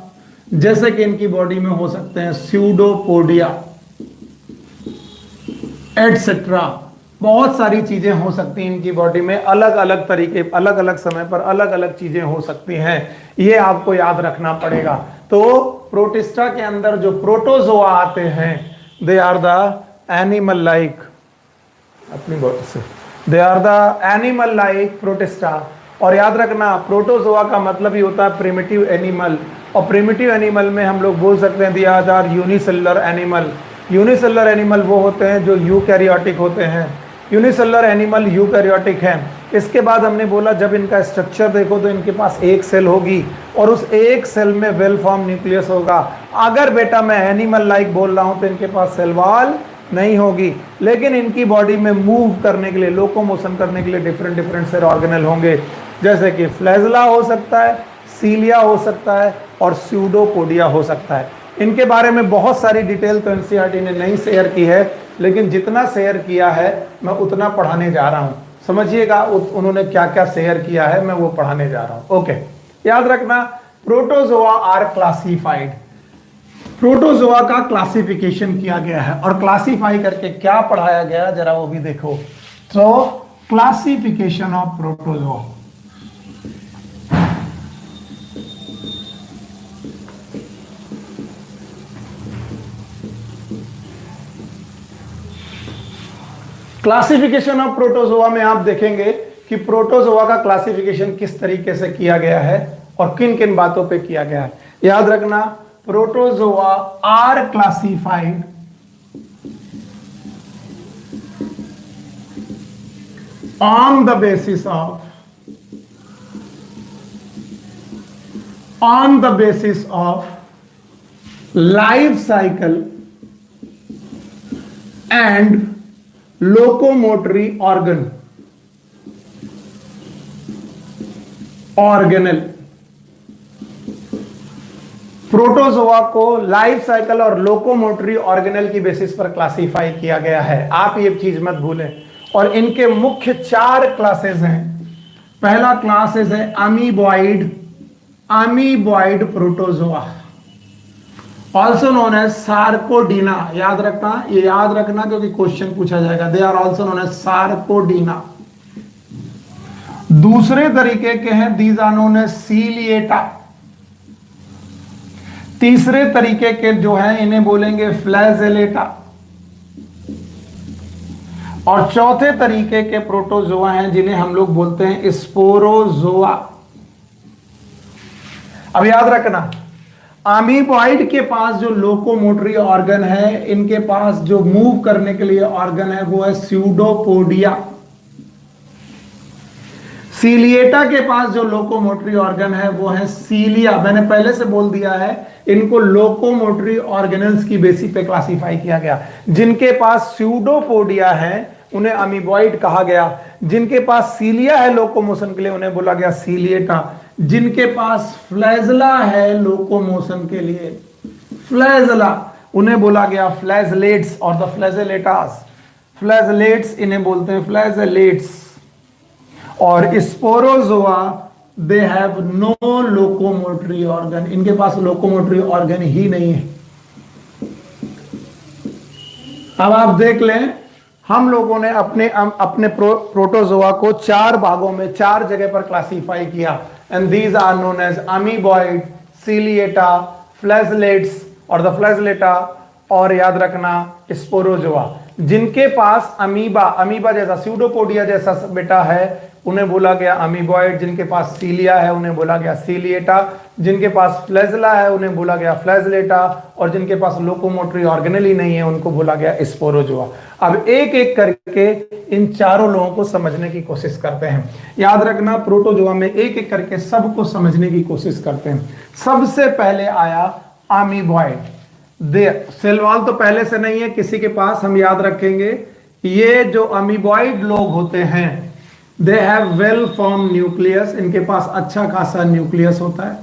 जैसे कि इनकी बॉडी में हो सकते हैं स्यूडोपोडिया एटसेट्रा। बहुत सारी चीजें हो सकती हैं इनकी बॉडी में, अलग अलग तरीके, अलग अलग समय पर अलग अलग चीजें हो सकती हैं, ये आपको याद रखना पड़ेगा। तो प्रोटिस्टा के अंदर जो प्रोटोजोआ आते हैं, they are the animal like, अपनी बॉडी से, they are the animal like protista. और याद रखना प्रोटोजोआ का मतलब ही होता है प्रिमिटिव एनिमल, और प्रिमिटिव एनिमल में हम लोग बोल सकते हैं they are unicellular animal. Unicellular animal वो होते हैं जो यूकैरियोटिक होते हैं, यूनिसेलुलर एनिमल यूकैरियोटिक हैं। इसके बाद हमने बोला जब इनका स्ट्रक्चर देखो तो इनके पास एक सेल होगी और उस एक सेल में वेल फॉर्म न्यूक्लियस होगा। अगर बेटा मैं एनिमल लाइक बोल रहा हूं तो इनके पास सेल वॉल नहीं होगी, लेकिन इनकी बॉडी में मूव करने के लिए, लोकोमोशन करने के लिए डिफरेंट डिफरेंट सेल ऑर्गेनल होंगे, जैसे कि फ्लैजला हो सकता है, सीलिया हो सकता है और स्यूडोपोडिया हो सकता है। इनके बारे में बहुत सारी डिटेल तो एनसीईआरटी ने नहीं शेयर की है, लेकिन जितना शेयर किया है मैं उतना पढ़ाने जा रहा हूं। समझिएगा उन्होंने क्या क्या शेयर किया है, मैं वो पढ़ाने जा रहा हूं। ओके, याद रखना प्रोटोजोआ आर क्लासिफाइड, प्रोटोजोआ का क्लासिफिकेशन किया गया है और क्लासिफाई करके क्या पढ़ाया गया जरा वो भी देखो। तो classification of protozoa, classification of protozoa में आप देखेंगे कि प्रोटोजोआ का क्लासिफिकेशन किस तरीके से किया गया है और किन किन बातों पे किया गया है। याद रखना protozoa are classified on the basis of life cycle and locomotory organelle। Protozoa को लाइफ साइकिल और लोकोमोटरी ऑर्गेनल की बेसिस पर क्लासिफाई किया गया है, आप ये चीज मत भूलें। और इनके मुख्य 4 क्लासेस हैं। पहला क्लासेस है amoeboid, amoeboid protozoa, also known as sarcodina. याद रखना, ये याद रखना क्योंकि क्वेश्चन पूछा जाएगा। They are also known as sarcodina. दूसरे तरीके के हैं these are known as ciliata. तीसरे तरीके के जो हैं इन्हें बोलेंगे फ्लैजेलेटा। और चौथे तरीके के प्रोटोजोआ हैं जिन्हें हम लोग बोलते हैं स्पोरोजोआ। अब याद रखना अमीबॉइड के पास जो लोकोमोटरी ऑर्गन है, इनके पास जो मूव करने के लिए ऑर्गन है वो है स्यूडोपोडिया। सीलिएटा के पास जो लोकोमोटरी ऑर्गन है वो है सीलिया। मैंने पहले से बोल दिया है इनको लोकोमोटरी ऑर्गेनल्स की बेसिस पे क्लासिफाई किया गया। जिनके पास स्यूडोपोडिया है उन्हें अमीबॉइड कहा गया, जिनके पास सीलिया है लोकोमोशन के लिए उन्हें बोला गया सीलिएटा, जिनके पास फ्लैजला है लोकोमोशन के लिए फ्लैजला उन्हें बोला गया फ्लैजलेट्स और द फ्लैजलेटास। फ्लैजलेट्स इन्हें बोलते हैं फ्लैजलेट्स। और sporozoa they have no locomotory organ, इनके पास लोकोमोटरी ऑर्गन ही नहीं है। अब आप देख लें हम लोगों ने अपने प्रोटोजोआ को 4 भागों में 4 जगह पर क्लासिफाई किया and these are known as amoeboid, ciliata, flagellates और द फ्लैजलेटा, और याद रखना स्पोरोजोआ। जिनके पास अमीबा जैसा स्यूडोपोडिया जैसा बेटा है उन्हें बोला गया अमीबॉइड, जिनके पास सीलिया है उन्हें बोला गया सीलिएटा, जिनके पास फ्लैजला है उन्हें बोला गया फ्लैजलेटा, और जिनके पास लोकोमोटरी ऑर्गेनल ही नहीं है उनको बोला गया स्पोरोजोआ। अब एक एक करके इन चारों लोगों को समझने की कोशिश करते हैं। याद रखना प्रोटोजोआ में एक एक करके सबको समझने की कोशिश करते हैं। सबसे पहले आया अमीबॉइड। सेल वॉल तो पहले से नहीं है किसी के पास, हम याद रखेंगे ये जो अमीबॉइड लोग होते हैं they have well form nucleus, इनके पास अच्छा खासा न्यूक्लियस होता है।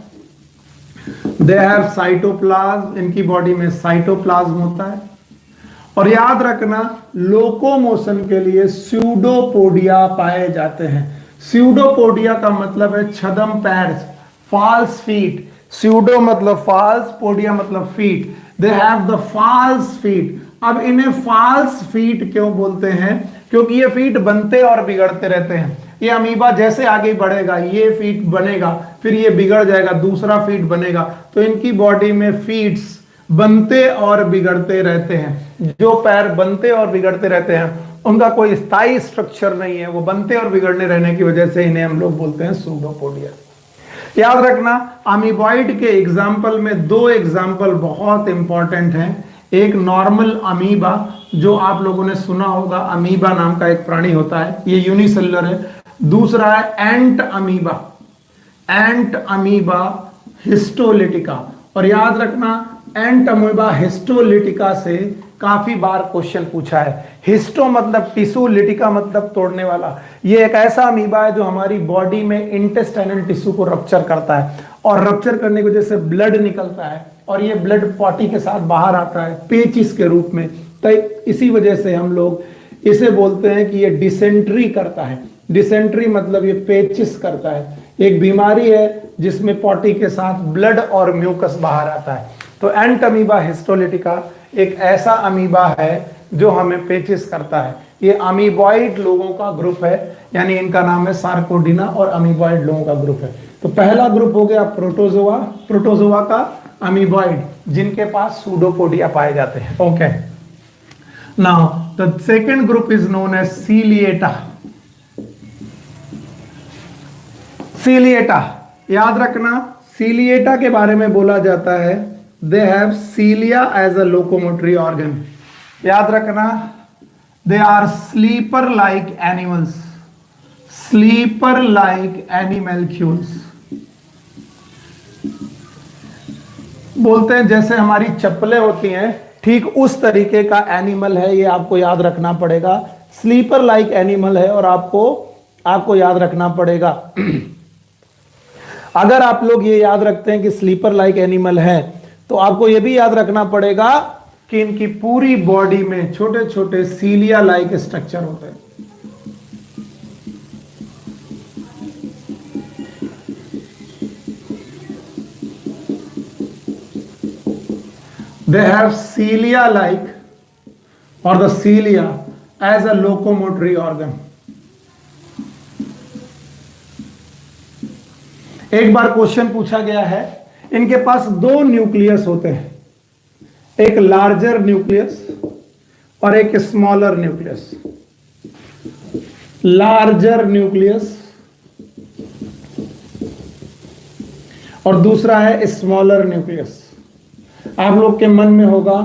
दे हैव साइटोप्लाज्म, इनकी बॉडी में साइटोप्लाज्म होता है। और याद रखना लोकोमोशन के लिए स्यूडोपोडिया पाए जाते हैं। स्यूडोपोडिया का मतलब है छद्म पैर, फॉल्स फीट। स्यूडो मतलब फॉल्स, पोडिया मतलब feet. They have the false feet. अब इन्हें फॉल्स फीट क्यों बोलते हैं? क्योंकि ये फीट बनते और बिगड़ते रहते हैं। ये अमीबा जैसे आगे बढ़ेगा ये फीट बनेगा, फिर ये बिगड़ जाएगा, दूसरा फीट बनेगा। तो इनकी बॉडी में फीट्स बनते और बिगड़ते रहते हैं। जो पैर बनते और बिगड़ते रहते हैं उनका कोई स्थायी स्ट्रक्चर नहीं है, वो बनते और बिगड़ने रहने की वजह से इन्हें हम लोग बोलते हैं सूडोपोडिया। याद रखना अमीबॉइड के एग्जाम्पल में दो एग्जाम्पल बहुत इंपॉर्टेंट हैं। एक नॉर्मल अमीबा, जो आप लोगों ने सुना होगा, अमीबा नाम का एक प्राणी होता है, ये यूनिसेलुलर है। दूसरा है एंट अमीबा, एंट अमीबा हिस्टोलिटिका। और याद रखना एंट अमीबा हिस्टोलिटिका से काफी बार क्वेश्चन पूछा है। हिस्टो मतलब टिश्यू, लिटिका मतलब तोड़ने वाला। ये एक ऐसा अमीबा है जो हमारी बॉडी में इंटेस्टाइनल टिश्यू को रप्चर करता है, और रप्चर करने की वजह से ब्लड निकलता है, और ये ब्लड पॉटी के साथ बाहर आता है पेचिस के रूप में। तो इसी वजह से हम लोग इसे बोलते हैं कि ये डिसेंट्री करता है। डिसेंट्री मतलब ये पेचिस करता है। एक बीमारी है जिसमें पॉटी के साथ ब्लड और म्यूकस बाहर आता है। तो एंट अमीबा हिस्टोलिटिका एक ऐसा अमीबा है जो हमें पेचिस करता है। ये अमीबॉइड लोगों का ग्रुप है, यानी इनका नाम है सार्कोडिना, और अमीबॉइड लोगों का ग्रुप है। तो पहला ग्रुप हो गया प्रोटोजोआ, प्रोटोजोआ का अमीबॉइड, जिनके पास सूडोपोडिया पाए जाते हैं। Okay, now the second group is known as ciliata. Ciliata, याद रखना सीलिएटा के बारे में बोला जाता है they have cilia as a locomotory organ. याद रखना they are slipper like animals, slipper like animalcules. बोलते हैं जैसे हमारी चप्पलें होती हैं, ठीक उस तरीके का एनिमल है ये, आपको याद रखना पड़ेगा। स्लीपर लाइक एनिमल है, और आपको याद रखना पड़ेगा अगर आप लोग ये याद रखते हैं कि स्लीपर लाइक एनिमल है, तो आपको ये भी याद रखना पड़ेगा कि इनकी पूरी बॉडी में छोटे छोटे सीलिया लाइक स्ट्रक्चर होते हैं। They have cilia like or the cilia as a locomotory organ. एक बार क्वेश्चन पूछा गया है, इनके पास दो न्यूक्लियस होते हैं, एक लार्जर न्यूक्लियस और एक स्मॉलर न्यूक्लियस। लार्जर न्यूक्लियस और दूसरा है स्मॉलर न्यूक्लियस। आप लोग के मन में होगा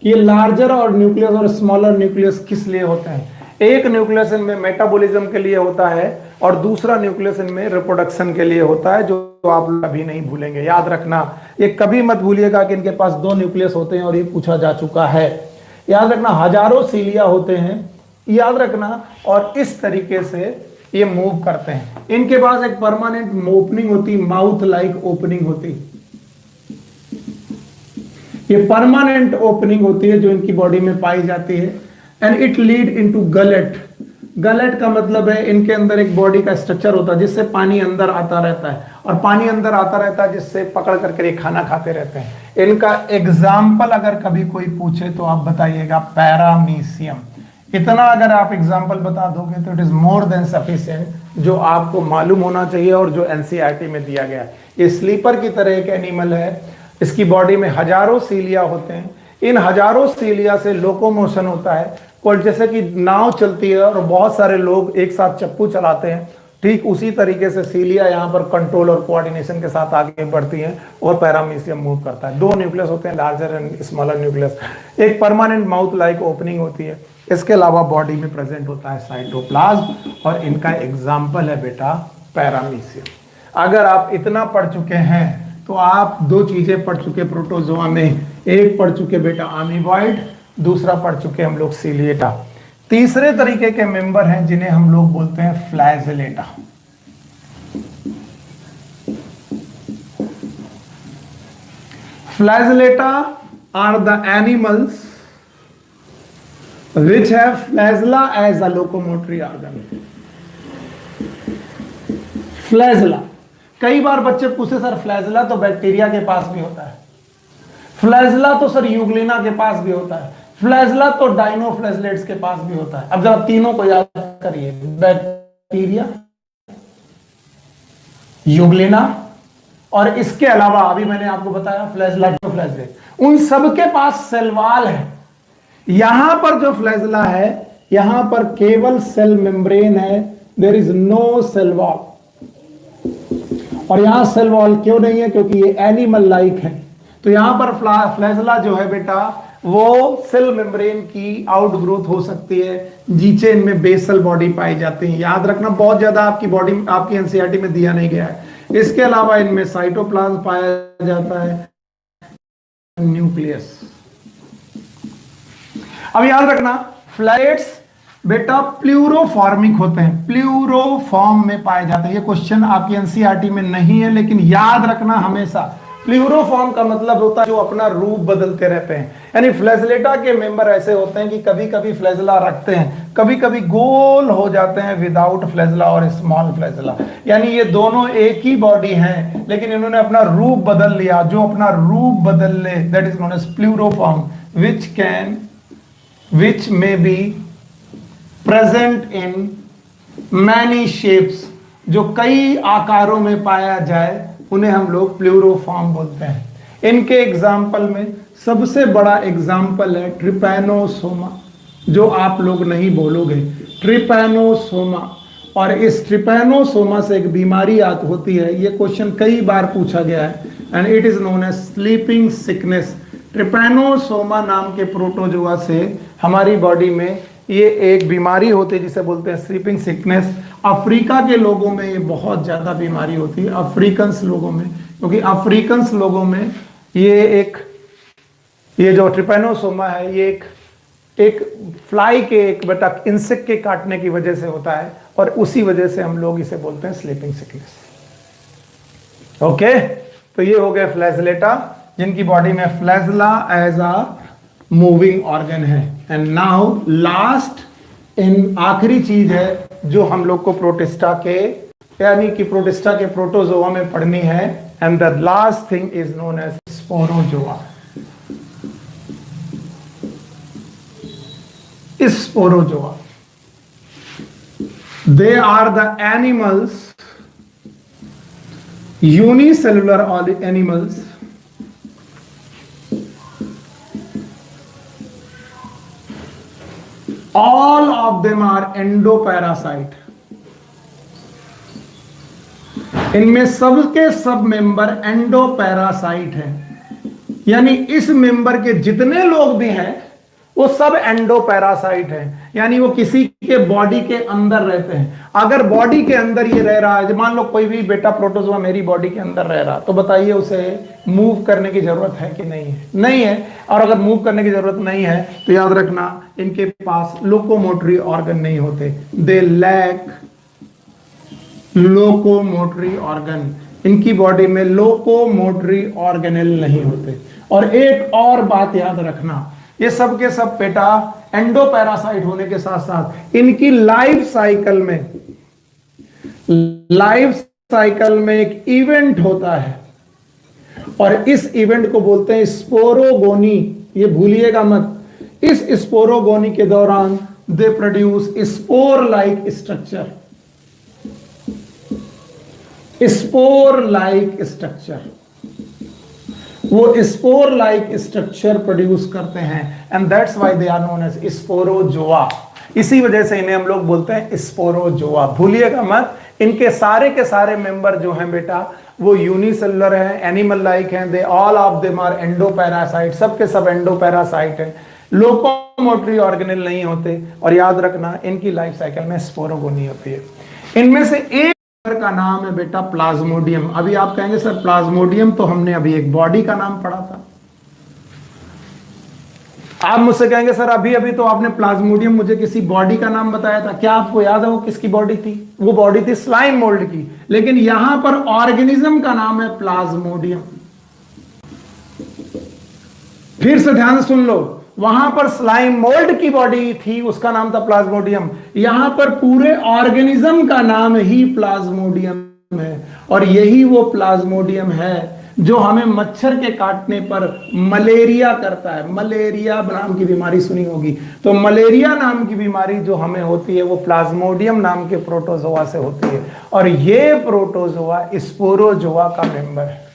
कि ये लार्जर और न्यूक्लियस और स्मॉलर न्यूक्लियस किस लिए होते हैं। एक न्यूक्लियस इनमें मेटाबॉलिज्म के लिए होता है और दूसरा न्यूक्लियस इनमें रिप्रोडक्शन के लिए होता है, जो आप लोग अभी नहीं भूलेंगे। याद रखना, ये कभी मत भूलिएगा कि इनके पास दो न्यूक्लियस होते हैं, और ये पूछा जा चुका है। याद रखना हजारों सीलिया होते हैं, याद रखना, और इस तरीके से ये मूव करते हैं। इनके पास एक परमानेंट ओपनिंग होती, माउथ लाइक ओपनिंग होती। ये परमानेंट ओपनिंग होती है जो इनकी बॉडी में पाई जाती है, and it lead into gullet. Gullet का मतलब है इनके अंदर एक बॉडी का स्ट्रक्चर होता है जिससे पानी अंदर आता रहता है, और पानी अंदर आता रहता है जिससे पकड़ करके ये खाना खाते रहते हैं। इनका एग्जाम्पल अगर कभी कोई पूछे तो आप बताइएगा पैरामीशियम। इतना अगर आप एग्जाम्पल बता दोगे तो it is more than sufficient, जो आपको मालूम होना चाहिए और जो एनसीईआरटी में दिया गया है। ये स्लीपर की तरह एक एनिमल है, इसकी बॉडी में हजारों सीलिया होते हैं। इन हजारों सीलिया से लोकोमोशन होता है, और जैसे कि नाव चलती है और बहुत सारे लोग एक साथ चप्पू चलाते हैं, ठीक उसी तरीके से सीलिया यहाँ पर कंट्रोल और कोऑर्डिनेशन के साथ आगे बढ़ती हैं और पैरामीशियम मूव करता है। दो न्यूक्लियस होते हैं, लार्जर एंड स्मॉलर न्यूक्लियस। एक परमानेंट माउथ लाइक ओपनिंग होती है, इसके अलावा बॉडी में प्रेजेंट होता है साइटोप्लाज्म, और इनका एग्जाम्पल है बेटा पैरामीशियम। अगर आप इतना पढ़ चुके हैं तो आप दो चीजें पढ़ चुके प्रोटोजोआ में, एक पढ़ चुके बेटा अमीबॉइड, दूसरा पढ़ चुके हम लोग सीलिएटा। तीसरे तरीके के मेंबर हैं जिन्हें हम लोग बोलते हैं फ्लैजेलेटा। Flagellata are the animals which have flagella as a locomotory organ. Flagella, कई बार बच्चे पूछे सर फ्लैजला तो बैक्टीरिया के पास भी होता है, फ्लैजला तो सर यूग्लिना के पास भी होता है, फ्लैजला तो डाइनोफ्लैजलेट्स के पास भी होता है। अब जरा तीनों को याद करिए, बैक्टीरिया, यूग्लिना और इसके अलावा अभी मैंने आपको बताया फ्लैजला, फ्लैजलेट, उन सबके पास सेल वॉल है। यहां पर जो फ्लैजला है यहां पर केवल सेल मेम्ब्रेन है, there is no cell wall. और यहां सेल वॉल क्यों नहीं है? क्योंकि ये एनिमल लाइक है। तो यहां पर फ्लैजला जो है बेटा वो सेल मेम्ब्रेन की आउटग्रोथ हो सकती है, नीचे इनमें बेसल बॉडी पाई जाती है। याद रखना, बहुत ज्यादा आपकी बॉडी आपकी एनसीईआरटी में दिया नहीं गया है। इसके अलावा इनमें साइटोप्लाज्म पाया जाता है, न्यूक्लियस। अब याद रखना फ्लैजेलेट्स बेटा प्लूरोफॉर्मिक होते हैं, प्लूरोफॉर्म में पाए जाते हैं। ये क्वेश्चन आपकी एनसीईआरटी में नहीं है, लेकिन याद रखना हमेशा प्लूरोफॉर्म का मतलब होता है जो अपना रूप बदलते रहते हैं। यानी फ्लैजेलेटा के मेंबर ऐसे होते हैं कि कभी कभी फ्लैजेला रखते हैं, कभी कभी गोल हो जाते हैं विदाउट फ्लैजेला और स्मॉल फ्लैजेला। यानी ये दोनों एक ही बॉडी हैं, लेकिन इन्होंने अपना रूप बदल लिया। जो अपना रूप बदल ले that is known as pleuroform, which may be present in many shapes, जो कई आकारों में पाया जाए उन्हें हम लोग प्लूरोफॉर्म बोलते हैं। इनके एग्जाम्पल में सबसे बड़ा एग्जाम्पल है ट्रिपैनोसोमा, जो आप लोग नहीं बोलोगे, ट्रिपैनोसोमा। और इस ट्रिपैनोसोमा से एक बीमारी होती है, ये क्वेश्चन कई बार पूछा गया है, and it is known as sleeping sickness. Trypanosoma नाम के प्रोटोजोआ से हमारी बॉडी में ये एक बीमारी होती है जिसे बोलते हैं स्लीपिंग सिकनेस। अफ्रीका के लोगों में ये बहुत ज्यादा बीमारी होती है, अफ्रीकन्स लोगों में, क्योंकि अफ्रीकन्स लोगों में ये जो ट्रिपैनोसोमा है ये एक फ्लाई के, एक बेटा इंसेक्ट के काटने की वजह से होता है, और उसी वजह से हम लोग इसे बोलते हैं स्लीपिंग सिकनेस। ओके, तो ये हो गया फ्लैजेलेटा, जिनकी बॉडी में flagella as a moving organ है। एंड नाउ लास्ट आखिरी चीज है जो हम लोग को प्रोटिस्टा के, यानी कि प्रोटिस्टा के प्रोटोजोआ में पढ़नी है, and the last thing is known as sporozoa. Sporozoa, they are the animals, unicellular animals all of them are endoparasite। इनमें सबके सब मेंबर एंडोपैरासाइट हैं, यानी इस मेंबर के जितने लोग भी हैं वो सब एंडोपैरासाइट हैं, यानी वो किसी के बॉडी के अंदर रहते हैं। अगर बॉडी के अंदर ये रह रहा है, मान लो कोई भी बेटा प्रोटोजोआ मेरी बॉडी के अंदर रह रहा, तो बताइए उसे मूव करने की जरूरत है कि नहीं है? नहीं है। और अगर मूव करने की जरूरत नहीं है तो याद रखना इनके पास लोकोमोटरी ऑर्गन नहीं होते, दे लैक लोकोमोटरी ऑर्गन। इनकी बॉडी में लोकोमोटरी ऑर्गेनेल नहीं होते। और एक और बात याद रखना, ये सब के सब बेटा एंडोपैरासाइट होने के साथ साथ इनकी लाइफ साइकिल में एक इवेंट होता है, और इस इवेंट को बोलते हैं स्पोरोगोनी। ये भूलिएगा मत। इस स्पोरोगोनी के दौरान they produce spore like structure, spore like structure, वो स्पोर लाइक स्ट्रक्चर प्रोड्यूस करते हैं, and that's why they are known as sporozoa. इसी वजह से इन्हें हम लोग बोलते हैं स्पोरोजोआ। भूलिएगा मत, इनके सारे के सारे मेंबर जो हैं बेटा वो यूनिसेलुलर हैं, एनिमल लाइक हैं, they all of them are endoparasite, सब के सब एंडोपैरासाइट हैं, लोकोमोटरी ऑर्गेनेल नहीं होते। और याद रखना इनकी लाइफ साइकिल में स्पोरोगोनी होती है। इनमें से एक का नाम है बेटा प्लाज्मोडियम। अभी आप कहेंगे सर प्लाज्मोडियम तो हमने अभी एक बॉडी का नाम पढ़ा था। आप मुझसे कहेंगे सर अभी तो आपने प्लाज्मोडियम मुझे किसी बॉडी का नाम बताया था, क्या आपको याद है वो किसकी बॉडी थी? वो बॉडी थी स्लाइम मोल्ड की, लेकिन यहां पर ऑर्गेनिज्म का नाम है प्लाज्मोडियम। फिर से ध्यान से सुन लो, वहां पर स्लाइम मोल्ड की बॉडी थी, उसका नाम था प्लाज्मोडियम। यहां पर पूरे ऑर्गेनिज्म का नाम ही प्लाज्मोडियम है, और यही वो प्लाज्मोडियम है जो हमें मच्छर के काटने पर मलेरिया करता है। मलेरिया नाम की बीमारी सुनी होगी, तो मलेरिया नाम की बीमारी जो हमें होती है वो प्लाज्मोडियम नाम के प्रोटोजोआ से होती है, और ये प्रोटोजोआ स्पोरोजोआ का मेंबर है।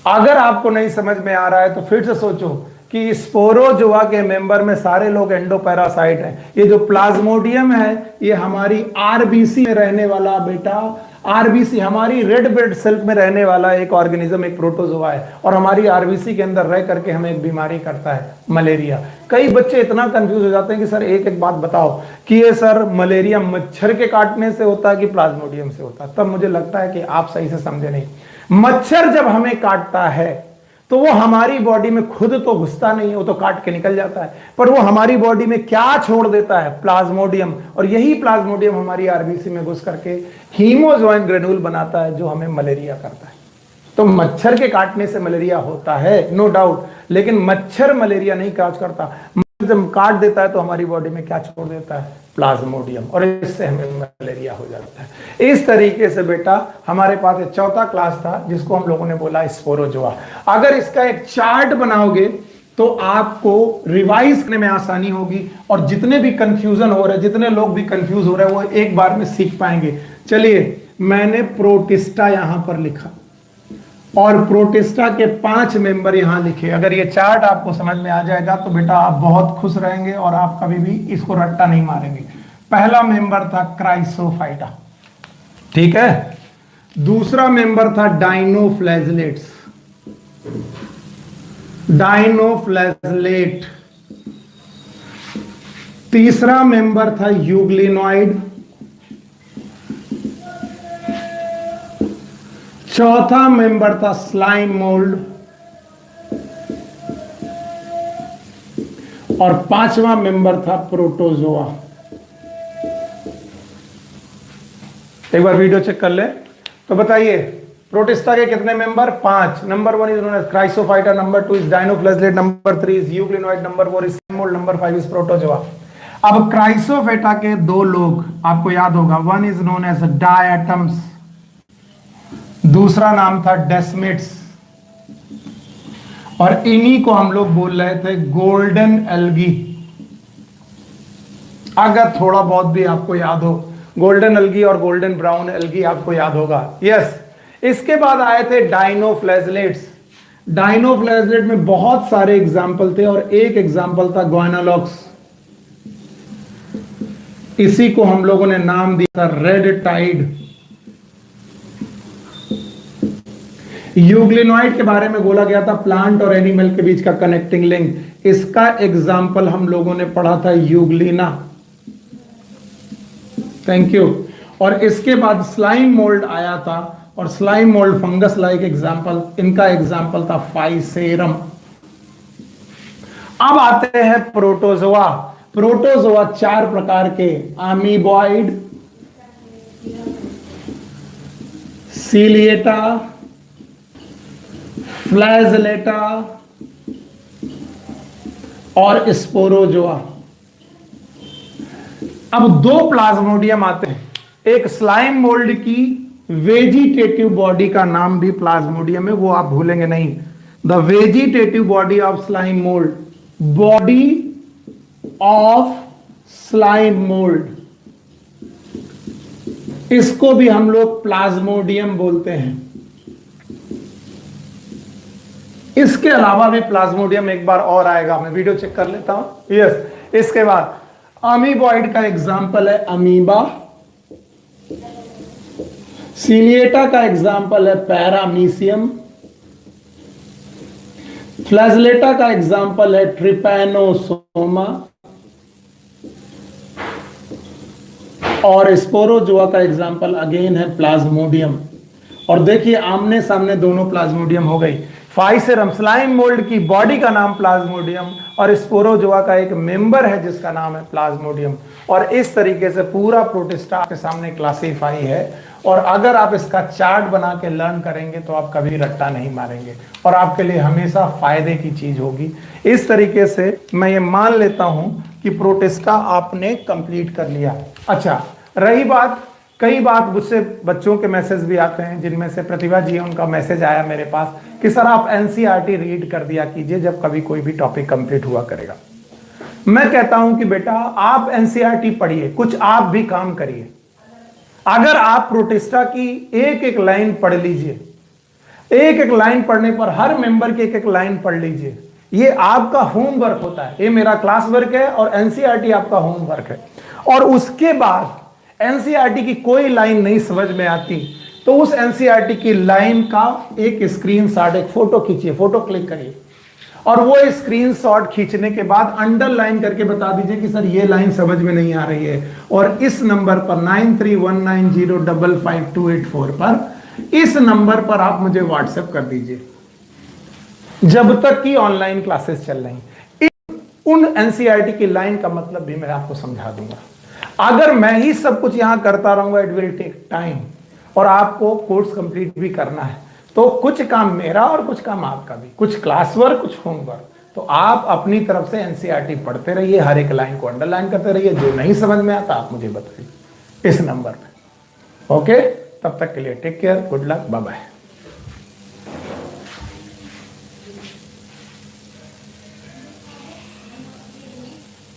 अगर आपको नहीं समझ में आ रहा है तो फिर से सोचो कि स्पोरोजोआ के मेंबर में सारे लोग एंडोपैरासाइट हैं। ये जो प्लाज्मोडियम है ये हमारी आरबीसी में रहने वाला बेटा, आरबीसी हमारी रेड ब्लड सेल में रहने वाला एक ऑर्गेनिज्म, एक प्रोटोजोआ है, और हमारी आरबीसी के अंदर रह करके हमें एक बीमारी करता है, मलेरिया। कई बच्चे इतना कंफ्यूज हो जाते हैं कि सर एक एक बात बताओ कि ये सर मलेरिया मच्छर के काटने से होता है कि प्लाज्मोडियम से होता है। तब मुझे लगता है कि आप सही से समझे नहीं। मच्छर जब हमें काटता है तो वो हमारी बॉडी में खुद तो घुसता नहीं है, वो तो काट के निकल जाता है, पर वो हमारी बॉडी में क्या छोड़ देता है? प्लाज्मोडियम। और यही प्लाज्मोडियम हमारी आरबीसी में घुस करके हीमोजॉइन ग्रेन्यूल बनाता है जो हमें मलेरिया करता है। तो मच्छर के काटने से मलेरिया होता है, नो डाउट, लेकिन मच्छर मलेरिया नहीं काज करता। जब काट देता है तो हमारी बॉडी में क्या छोड़ देता है? प्लाज्मोडियम, और इससे हमें मलेरिया हो जाता है। इस तरीके से बेटा हमारे पास एक चौथा क्लास था जिसको हम लोगों ने बोला स्पोरोजोआ। अगर इसका एक चार्ट बनाओगे तो आपको रिवाइज करने में आसानी होगी, और जितने भी कंफ्यूजन हो रहे, जितने लोग भी कंफ्यूज हो रहे हैं वो एक बार में सीख पाएंगे। चलिए, मैंने प्रोटिस्टा यहां पर लिखा और प्रोटिस्टा के 5 मेंबर यहां लिखे। अगर ये चार्ट आपको समझ में आ जाएगा तो बेटा आप बहुत खुश रहेंगे और आप कभी भी इसको रट्टा नहीं मारेंगे। पहला मेंबर था क्राइसोफाइटा, ठीक है। दूसरा मेंबर था डाइनोफ्लैजलेट्स, डाइनोफ्लैजलेट। तीसरा मेंबर था यूग्लिनॉइड। चौथा मेंबर था स्लाइम मोल्ड, और 5वां मेंबर था प्रोटोजोआ। एक बार वीडियो चेक कर ले तो बताइए प्रोटिस्टा के कितने member? 5। Number 1 is known as chrysophyta, number 2 is dinoflagellate, number 3 is euglenoid, number 4 is slime mould, number 5 is protozoa. अब क्राइसोफाइटा के 2 लोग आपको याद होगा, 1 इज नोन एज डायटम्स, दूसरा नाम था डेस्मिट्स, और इन्हीं को हम लोग बोल रहे थे गोल्डन एल्गी। अगर थोड़ा बहुत भी आपको याद हो, गोल्डन एल्गी और गोल्डन ब्राउन एल्गी आपको याद होगा, यस। इसके बाद आए थे डाइनोफ्लैजलेट्स। डाइनोफ्लैजलेट में बहुत सारे एग्जाम्पल थे, और एक एग्जाम्पल था ग्वानालॉक्स। इसी को हम लोगों ने नाम दिया था रेड टाइड। यूग्लिनॉइड के बारे में बोला गया था प्लांट और एनिमल के बीच का कनेक्टिंग लिंक। इसका एग्जाम्पल हम लोगों ने पढ़ा था यूग्लिना, थैंक यू। और इसके बाद स्लाइम मोल्ड आया था, और slime mould fungus like example, इनका एग्जाम्पल था फाइसेरम। अब आते हैं प्रोटोजोआ। प्रोटोजोआ 4 प्रकार के, अमीबॉइड, सीलिएटा, फ्लैजलेटा और स्पोरोजोआ। अब 2 प्लाज्मोडियम आते हैं, एक स्लाइम मोल्ड की वेजिटेटिव बॉडी का नाम भी प्लाज्मोडियम है, वो आप भूलेंगे नहीं। The vegetative body of slime mould, body of slime mould, इसको भी हम लोग प्लाज्मोडियम बोलते हैं। इसके अलावा भी प्लाज्मोडियम एक बार और आएगा, मैं वीडियो चेक कर लेता हूं, यस। इसके बाद अमीबॉइड का एग्जाम्पल है अमीबा, सीलिएटा का एग्जाम्पल है पैरामीशियम, फ्लैजलेटा का एग्जाम्पल है ट्रिपैनोसोमा, और स्पोरोजोआ का एग्जाम्पल अगेन है प्लाज्मोडियम। और देखिए आमने सामने दोनों प्लाज्मोडियम हो गई। फाइसेरम स्लाइम मोल्ड की बॉडी का नाम प्लाज्मोडियम और स्पोरोजोआ का एक मेंबर है जिसका नाम है प्लाज्मोडियम। और इस तरीके से पूरा प्रोटिस्टा आपके सामने क्लासीफाई है। और अगर आप इसका चार्ट बना के लर्न करेंगे तो आप कभी रट्टा नहीं मारेंगे और आपके लिए हमेशा फायदे की चीज होगी। इस तरीके से मैं ये मान लेता हूं कि प्रोटिस्टा आपने कंप्लीट कर लिया। अच्छा, रही बात, कई बात मुझसे बच्चों के मैसेज भी आते हैं, जिनमें से प्रतिभा जी उनका मैसेज आया मेरे पास कि सर आप एनसीईआरटी रीड कर दिया कीजिए जब कभी कोई भी टॉपिक कंप्लीट हुआ करेगा। मैं कहता हूं कि बेटा आप एनसीईआरटी पढ़िए, कुछ आप भी काम करिए। अगर आप प्रोटिस्टा की एक एक लाइन पढ़ लीजिए, एक एक लाइन पढ़ने पर हर मेंबर की एक एक लाइन पढ़ लीजिए, ये आपका होमवर्क होता है। ये मेरा क्लास वर्क है और एनसीईआरटी आपका होमवर्क है। और उसके बाद एनसीईआरटी की कोई लाइन नहीं समझ में आती तो उस एनसीईआरटी की लाइन का एक स्क्रीनशॉट, एक फोटो खींचिए, फोटो क्लिक करिए और वो स्क्रीनशॉट खींचने के बाद अंडरलाइन करके बता दीजिए कि सर ये लाइन समझ में नहीं आ रही है। और इस नंबर पर 9319055284 पर, इस नंबर पर आप मुझे व्हाट्सएप कर दीजिए जब तक कि ऑनलाइन क्लासेस चल रही। उन एनसीईआरटी की लाइन का मतलब भी मैं आपको समझा दूंगा। अगर मैं ही सब कुछ यहां करता रहूंगा इट विल टेक टाइम और आपको कोर्स कंप्लीट भी करना है, तो कुछ काम मेरा और कुछ काम आपका भी, कुछ क्लास वर्क कुछ होमवर्क। तो आप अपनी तरफ से एनसीईआरटी पढ़ते रहिए, हर एक लाइन को अंडरलाइन करते रहिए। जो नहीं समझ में आता आप मुझे बताइए इस नंबर पे। ओके, तब तक के लिए take care, good luck, bye bye.